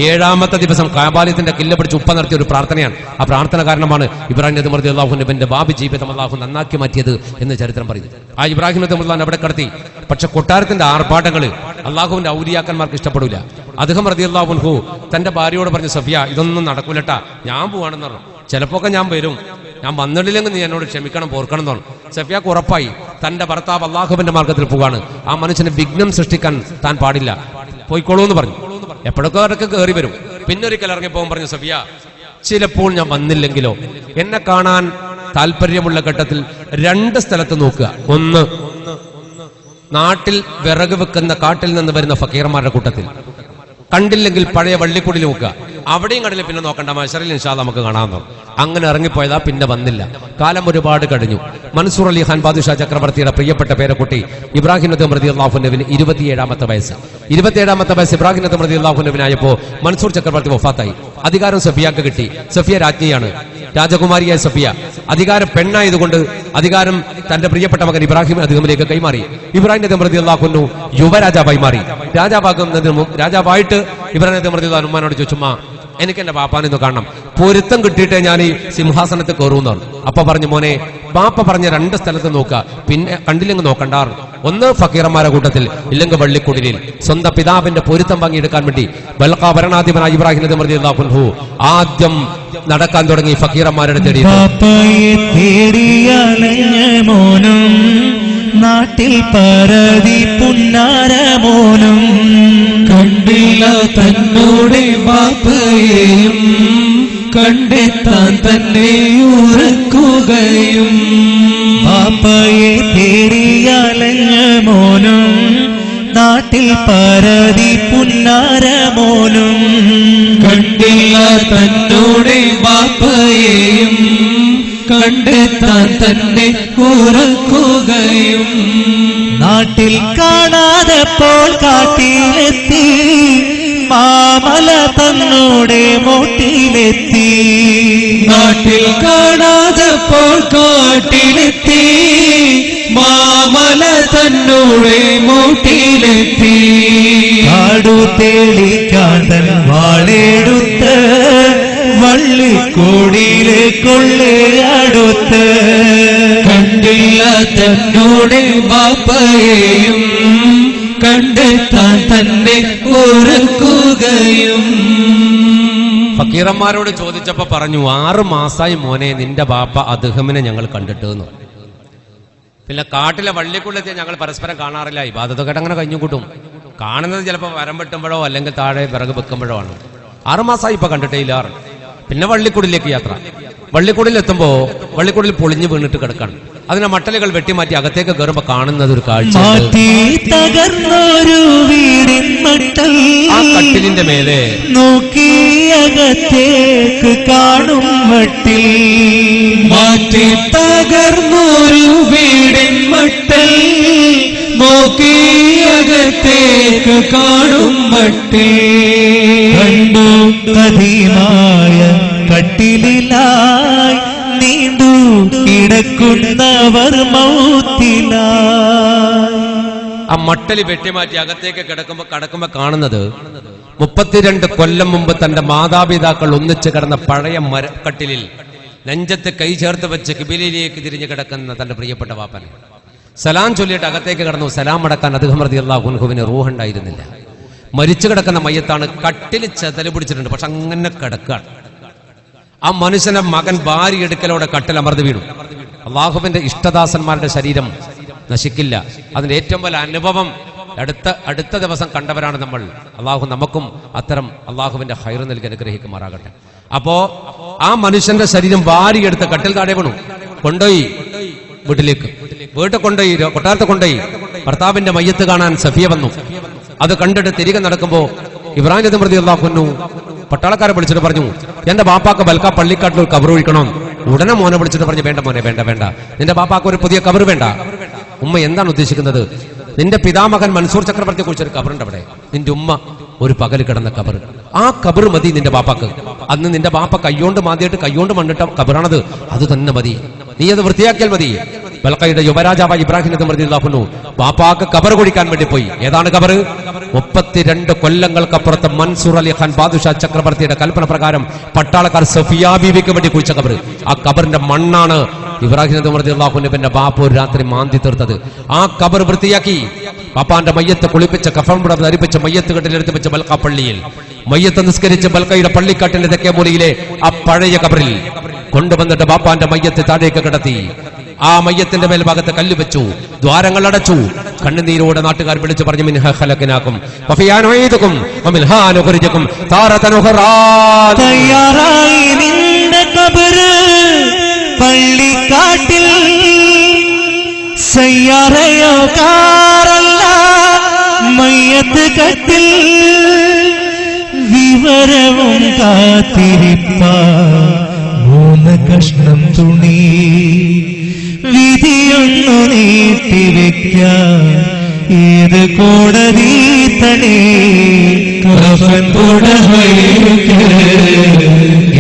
7ാമത്തെ ദിവസം കഅബാലയത്തിന്റെ കില്ല പിടിച്ച് ഉപ്പ നടത്തിയ ഒരു പ്രാർത്ഥനയാണ്. ആ പ്രാർത്ഥന കാരണമാണ് ഇബ്രാഹിം നബി റളിയല്ലാഹു അൻഹുവിന്റെ ഭാവി ജീവിതം അല്ലാഹു നന്നാക്കി മാറ്റിയത് എന്ന് ചരിത്രം പറയുന്നു. ആ ഇബ്രാഹിം നബി റളിയല്ലാഹു അവിടെ കടത്തി. പക്ഷെ കൊട്ടാരത്തിന്റെ ആർഭാടങ്ങൾ അള്ളാഹുവിന്റെ ഔലിയാക്കന്മാർക്ക് ഇഷ്ടപ്പെടില്ല. അദ്ദേഹം റളിയല്ലാഹു അൻഹു തന്റെ ഭാര്യയോട് പറഞ്ഞു, സഫിയ ഇതൊന്നും നടക്കൂലട്ടാ, ഞാൻ പോവാണെന്ന് പറഞ്ഞു. ചിലപ്പോഴൊക്കെ ഞാൻ വരും, ഞാൻ വന്നിട്ടില്ലെങ്കിൽ നീ എന്നോട് ക്ഷമിക്കണം, പോർക്കണം എന്ന് പറഞ്ഞു. സഫിയാക്ക് ഉറപ്പായി തന്റെ ഭർത്താവ് അള്ളാഹുവിന്റെ മാർഗത്തിൽ പോവാണ്, ആ മനുഷ്യന് വിഘ്നം സൃഷ്ടിക്കാൻ താൻ പാടില്ല, പോയിക്കോളൂ എന്ന് പറഞ്ഞു. എപ്പോഴൊക്കെ അവരൊക്കെ കയറി വരും. പിന്നെ ഒരിക്കൽ ഇറങ്ങിപ്പോകാൻ പറഞ്ഞു, സഫിയ ചിലപ്പോൾ ഞാൻ വന്നില്ലെങ്കിലോ, എന്നെ കാണാൻ താല്പര്യമുള്ള ഘട്ടത്തിൽ 2 സ്ഥലത്ത് നോക്കുക. ഒന്ന്, നാട്ടിൽ വിറക് വെക്കുന്ന കാട്ടിൽ നിന്ന് വരുന്ന ഫക്കീർമാരുടെ കൂട്ടത്തിൽ. കണ്ടില്ലെങ്കിൽ പഴയ വള്ളിക്കുടിൽ നോക്കുക, അവിടെയും കണ്ടില്ല, പിന്നെ നോക്കണ്ട, മശറിൽ ഇൻഷാ അല്ലാഹ് നമുക്ക് കാണാമെന്നോ. അങ്ങനെ ഇറങ്ങിപ്പോയതാ, പിന്നെ വന്നില്ല. കാലം ഒരുപാട് കഴിഞ്ഞു. മൻസൂർ അലി ഖാൻ ബാദുഷാ ചക്രവർത്തിയുടെ പ്രിയപ്പെട്ട പേരക്കുട്ടി ഇബ്രാഹിം നബി റളിയല്ലാഹു അൻഹുവിന് 27ാമത്തെ വയസ്സ്. 27ാമത്തെ വയസ്സ് ഇബ്രാഹിം നബി റളിയല്ലാഹു അൻഹുവിനായപ്പോൾ മൻസൂർ ചക്രവർത്തി വഫാത്തായി. അധികാരം സഫിയാക്ക് കിട്ടി. സഫിയ രാജ്ഞിയാണ്, രാജകുമാരിയായ സഫിയ. അധികാരം പെണ്ണായതുകൊണ്ട് അധികാരം തന്റെ പ്രിയപ്പെട്ട മകൻ ഇബ്രാഹിം അദ്ദേഹത്തിലേക്ക് കൈമാറി. ഇബ്രാഹിം നബി റളിയല്ലാഹു അൻഹു യുവരാജാവായി മാറി. രാജാവായിട്ട് ഇബ്രാഹിം നബി റളിയല്ലാഹു അൻഹു ഉമ്മാനോട് ചോദിച്ചു, ഉമ്മാ എനിക്ക് എന്റെ ബാപ്പാനൊന്ന് കാണണം, പൊരുത്തം കിട്ടിയിട്ടേ ഞാൻ ഈ സിംഹാസനത്തിൽ കയറൂന്നാണ്. അപ്പൊ പറഞ്ഞു, മോനെ ബാപ്പ പറഞ്ഞ 2 സ്ഥലത്ത് നോക്കുക, പിന്നെ കണ്ടില്ലെങ്കിൽ നോക്കണ്ടാറ്. ഒന്ന് ഫക്കീറന്മാരുടെ കൂട്ടത്തിൽ, ഇല്ലെങ്കിൽ വള്ളിക്കുടിലിൽ. സ്വന്തം പിതാവിന്റെ പൊരുത്തം വാങ്ങിയെടുക്കാൻ വേണ്ടി ബൽഖാ ഭരണാധിപനായ ഇബ്രാഹിം നബി റളിയല്ലാഹു അൻഹു ആദ്യം നടക്കാൻ തുടങ്ങി ഫക്കീറന്മാരുടെ തേടി. നാട്ടിൽ പരതി പുന്നാരമോനും കണ്ടില്ല തന്നോടെ ബാപ്പയെയും, കണ്ടെത്താൻ തന്നെ ഉറക്കുകയും. ബാപ്പയെ തേടിയലഞ്ഞ മോനും നാട്ടിൽ പരതി പുന്നാരമോനും കണ്ടില്ല തന്നോടെ ബാപ്പയെയും, കണ്ടെത്താൻ തന്നെ ഉറക്കുകയും. നാട്ടിൽ കാണാതെപ്പോൾ കാട്ടിലെത്തി, മാമല തന്നോടെ മോട്ടിലെത്തി. നാട്ടിൽ കാണാതെപ്പോൾ കാട്ടിലെത്തി, മാമല തന്നോടെ മോട്ടിലെത്തി. കാടു തേളിക്കാൻ തൻ വാളെടുത്ത്, വള്ളിക്കോടിയിലെ കൊള്ളയടുത്ത്. കണ്ടില്ല തന്നോടെ ബാപ്പയെയും, കണ്ടെത്താൻ തന്നെ ഓർക്കുകയും. ഫക്കീറന്മാരോട് ചോദിച്ചപ്പോ പറഞ്ഞു, 6 മാസമായി മോനെ നിന്റെ ബാപ്പ അദ്ദേഹമിനെ ഞങ്ങൾ കണ്ടിട്ട് എന്ന്. പിന്നെ കാട്ടിലെ വള്ളിക്കുള്ളത്തെ ഞങ്ങൾ പരസ്പരം കാണാറില്ല, ഇബാദത്തൊക്കെ അങ്ങനെ കഴിഞ്ഞു കൂട്ടും. കാണുന്നത് ചിലപ്പോൾ വരം വെട്ടുമ്പോഴോ അല്ലെങ്കിൽ താഴെ വിറക് വെക്കുമ്പോഴോ ആണ്. 6 മാസമായി ഇപ്പൊ കണ്ടിട്ടേ ഇല്ല. പിന്നെ വള്ളിക്കുടിലേക്ക് യാത്ര. വള്ളിക്കുടിൽ എത്തുമ്പോ വള്ളിക്കുടിൽ പൊളിഞ്ഞു വീണിട്ട് കിടക്കാണ്. അതിനെ മട്ടലുകൾ വെട്ടിമാറ്റി അകത്തേക്ക് കയറുമ്പോ കാണുന്നത് ഒരു കാഴ്ച. തകർന്നൊരു വീടിൻ മട്ടൽ ആ കട്ടിലിന്റെ മേലെ നോക്കി അകത്തേക്ക് കാണും മട്ടിൽ. മാറ്റി തകർന്നൊരു വീടിൻ മട്ടൽ നോക്കി അകത്തേക്ക് കാണും മട്ടിൽ. കണ്ടു കദീമായ കട്ടിലായി നീണ്ടു കിടക്കുന്നവർ മൗത്തിലായി. ആ മട്ടലി വെട്ടിമാറ്റി അകത്തേക്ക് കടക്കുമ്പോ കാണുന്നത് 32 കൊല്ലം മുമ്പ് തന്റെ മാതാപിതാക്കൾ ഒന്നിച്ച് കിടന്ന പഴയ മരക്കട്ടിലിൽ നെഞ്ചത്ത് കൈ ചേർത്ത് വെച്ച് കിബിലയിലേക്ക് തിരിഞ്ഞു കിടക്കുന്ന തന്റെ പ്രിയപ്പെട്ട വാപ്പനെ. സലാം ചൊല്ലിയിട്ട് അകത്തേക്ക് കടന്നു. സലാം അടക്കാൻ അദ്ദേഹം റളിയല്ലാഹു അൻഹുവിന് റൂഹുണ്ടായിരുന്നില്ല. മരിച്ചു കിടക്കുന്ന മയ്യത്താണ്. കട്ടിൽ ചെതല് പിടിച്ചിട്ടുണ്ട്, പക്ഷെ അങ്ങനെ കിടക്കാണ്. ആ മനുഷ്യനെ മകൻ ഭാര്യയെടുക്കലോടെ കട്ടിൽ അമർന്നു വീണു. അള്ളാഹുവിന്റെ ഇഷ്ടദാസന്മാരുടെ ശരീരം നശിക്കില്ല. അതിന്റെ ഏറ്റവും വലിയ അനുഭവം അടുത്ത ദിവസം കണ്ടവരാണ് നമ്മൾ. അള്ളാഹു നമുക്കും അത്തരം അള്ളാഹുവിന്റെ ഹൈർ നൽകി അനുഗ്രഹിക്കുമാറാകട്ടെ. അപ്പോ ആ മനുഷ്യന്റെ ശരീരം ഭാര്യയെടുത്ത് കട്ടിൽ താഴെ വീണു. കൊണ്ടുപോയി വീട്ടിൽ കൊണ്ടുപോയി കൊട്ടാരത്തെ കൊണ്ടുപോയി. ഭർത്താവിന്റെ മയ്യത്ത് കാണാൻ സഫിയ വന്നു. അത് കണ്ടിട്ട് തിരികെ നടക്കുമ്പോ ഇബ്രാഹിം നബി റളിയല്ലാഹു അൻഹു പട്ടാളക്കാരെ വിളിച്ചിട്ട് പറഞ്ഞു, എന്റെ ബാപ്പാക്ക് ബൽക്ക പള്ളിക്കാട്ടിൽ ഒരു കബർ ഒഴിക്കണം. ഉടനെ മോനെ വിളിച്ചിട്ട് പറഞ്ഞു, വേണ്ട മോനെ, വേണ്ട, നിന്റെ ബാപ്പാക്ക് ഒരു പുതിയ കബർ വേണ്ട. ഉമ്മ എന്താണ് ഉദ്ദേശിക്കുന്നത്? നിന്റെ പിതാമകൻ മൻസൂർ ചക്രവർത്തിയെ കുറിച്ചൊരു കബറുണ്ട് അവിടെ. നിന്റെ ഉമ്മ ഒരു പകൽ കിടന്ന കബർ, ആ കബർ മതി നിന്റെ ബാപ്പാക്ക്. അന്ന് നിന്റെ ബാപ്പ കൈയോണ്ട് മാതിയിട്ട് കൈയോണ്ട് മണ്ണിട്ട കബറാണത്, അത് തന്നെ മതി. നീ അത് വൃത്തിയാക്കിയാൽ മതി. ബൽഖയുടെ യുവരാജാവായ ഇബ്രാഹിം നബി റളിയല്ലാഹു അൻഹു ബാപ്പാക്ക് ഖബർ കുഴിക്കാൻ വേണ്ടി പോയി. ഏതാണ് ഖബർ? 32 കൊല്ലങ്ങൾക്കപ്പുറത്ത് മൻസൂർ അലി ഖാൻ ബാദുഷാ ചക്രവർത്തിയുടെ കൽപ്പന പ്രകാരം പട്ടാളക്കാർ സഫിയ ബീവിക്ക് വേണ്ടി കുഴിച്ച ഖബർ. ആ ഖബറിന്റെ മണ്ണാണ് ഇബ്രാഹിം നബി റളിയല്ലാഹു അൻഹുവിന്റെ ബാപ്പ ഒരു രാത്രി മാന്തി തീർത്തത്. ആ ഖബർ വൃത്തിയാക്കി ബാപ്പാന്റെ മയ്യത്ത് കുളിപ്പിച്ച കഫൻ ധരിപ്പിച്ച മയ്യത്ത് കെട്ടിലെടുത്ത് വെച്ച ബൽഖ പള്ളിയിൽ മയ്യത്ത് നിസ്കരിച്ച് ബൽഖയുടെ പള്ളിക്കാട്ടിന്റെ തെക്കേ മൂലയിലെ ആ പഴയ ഖബറിൽ കൊണ്ടുവന്നിട്ട് ബാപ്പാന്റെ മയ്യത്ത് താഴേക്ക് കിടത്തി. ആ മയ്യത്തിന്റെ മേൽഭാഗത്ത് കല്ല് വെച്ചു, ദ്വാരങ്ങൾ അടച്ചു. കണ്ണുനീരോടെ നാട്ടുകാർ വിളിച്ചു പറഞ്ഞു, മിൻഹാ ഖലഖനാകും വഫിഹാ നുഈദുകും വമിൻഹാ നുഖ്രിജുകും താറതൻ ഉഖറാ. തയ്യാറായി നിന്റെ ഖബർ പള്ളിക്കാട്ടിൽ, സയ്യാറയോ കാറല്ല മയ്യത്ത് കട്ടിൽ, വിവരവും കാത്തിരിപ്പ 3 കഷ്ണം തുണി, വിധിയൊന്നു നീട്ടിവെക്കാൻ ഏത് കോടതി തണി, കഫൻ പുടവയ്ക്ക്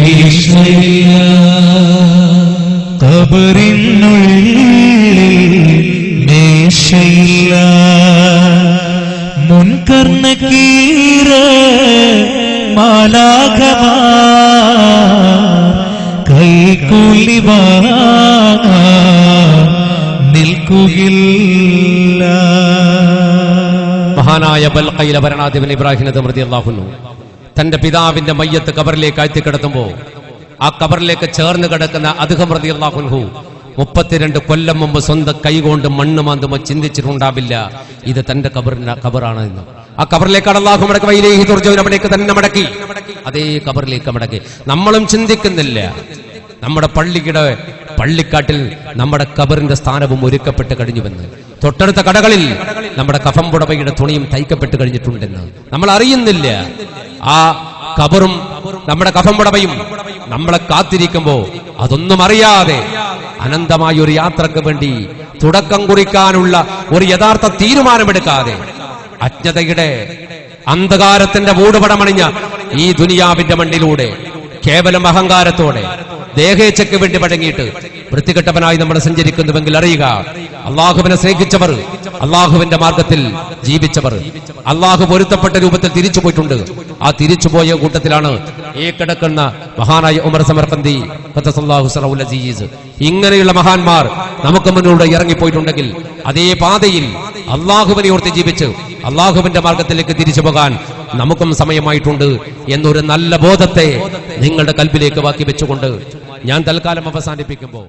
ഈശ്വരിയ ഖബറിനുള്ളിൽ മേശയില്ല, മുൻകർണക്കീറ മാലാഖമാ കൈക്കൂലി നിൽക്കുകയില്ല. മഹാനായ ബൽഖയിലെ ഭരണാധിപൻ ഇബ്രാഹിം നബി റളിയല്ലാഹു അൻഹു തന്റെ പിതാവിന്റെ മയ്യത്ത് ഖബറിലേക്ക് അയത്തി കിടത്തുമ്പോൾ ആ ഖബറിലേക്ക് ചേർന്ന് കിടക്കുന്ന അദ്ഹം റളിയല്ലാഹു അൻഹു 32 കൊല്ലം മുമ്പ് സ്വന്തം കൈകൊണ്ട് മണ്ണ് മാന്തുമ്പോൾ ചിന്തിച്ചിട്ടുണ്ടാവില്ല ഇത് തന്റെ ഖബറാണ് എന്ന്. ആ ഖബറിലേക്കാണ് അല്ലാഹു മടക്കി വൈലേഹി തുർജഊൻ, അവിടേക്ക് തന്നെ മടക്കി, അതേ ഖബറിലേക്ക് മടക്കി. നമ്മളും ചിന്തിക്കുന്നില്ല നമ്മുടെ പള്ളിക്കാട്ടിൽ നമ്മുടെ ഖബറിന്റെ സ്ഥാനവും ഒരുക്കപ്പെട്ട് കഴിഞ്ഞുവെന്ന്. തൊട്ടടുത്ത കടകളിൽ നമ്മുടെ കഫൻ പുടവയുടെ തുണിയും തയ്ക്കപ്പെട്ട് കഴിഞ്ഞിട്ടുണ്ടെന്ന് നമ്മൾ അറിയുന്നില്ല. ആ ഖബറും നമ്മുടെ കഫൻ പുടവയും നമ്മളെ കാത്തിരിക്കുമ്പോ അതൊന്നും അറിയാതെ അനന്തമായ ഒരു യാത്രക്ക് വേണ്ടി തുടക്കം കുറിക്കാനുള്ള ഒരു യഥാർത്ഥ തീരുമാനമെടുക്കാതെ അജ്ഞതയുടെ അന്ധകാരത്തിന്റെ മൂടുപടമണിഞ്ഞ ഈ ദുനിയാവിന്റെ മണ്ണിലൂടെ കേവലം അഹങ്കാരത്തോടെ ദേഹേച്ഛയ്ക്ക് വേണ്ടി മടങ്ങിയിട്ട് വൃത്തികെട്ടവനായി നമ്മൾ സഞ്ചരിക്കുന്നുവെങ്കിൽ അറിയുക, അള്ളാഹുവിനെ സ്നേഹിച്ചവർ, അള്ളാഹുവിന്റെ മാർഗത്തിൽ ജീവിച്ചവർ അള്ളാഹു പൊരുത്തപ്പെട്ട രൂപത്തിൽ തിരിച്ചു പോയിട്ടുണ്ട്. ആ തിരിച്ചുപോയ കൂട്ടത്തിലാണ് ഈ കിടക്കുന്ന മഹാനായ ഉമർ സമർഖന്ദി ഖദ്ദസല്ലാഹു സിറഹുൽ അസീസ്. ഇങ്ങനെയുള്ള മഹാന്മാർ നമുക്ക് മുന്നിലൂടെ ഇറങ്ങിപ്പോയിട്ടുണ്ടെങ്കിൽ അതേ പാതയിൽ അള്ളാഹുവിനെ ഓർത്ത് ജീവിച്ച് അള്ളാഹുവിന്റെ മാർഗത്തിലേക്ക് തിരിച്ചു പോകാൻ നമുക്കും സമയമായിട്ടുണ്ട് എന്നൊരു നല്ല ബോധത്തെ നിങ്ങളുടെ കൽബിലേക്ക് ബാക്കി വെച്ചുകൊണ്ട് ഞാൻ തൽക്കാലം അവസാനിപ്പിക്കുമ്പോൾ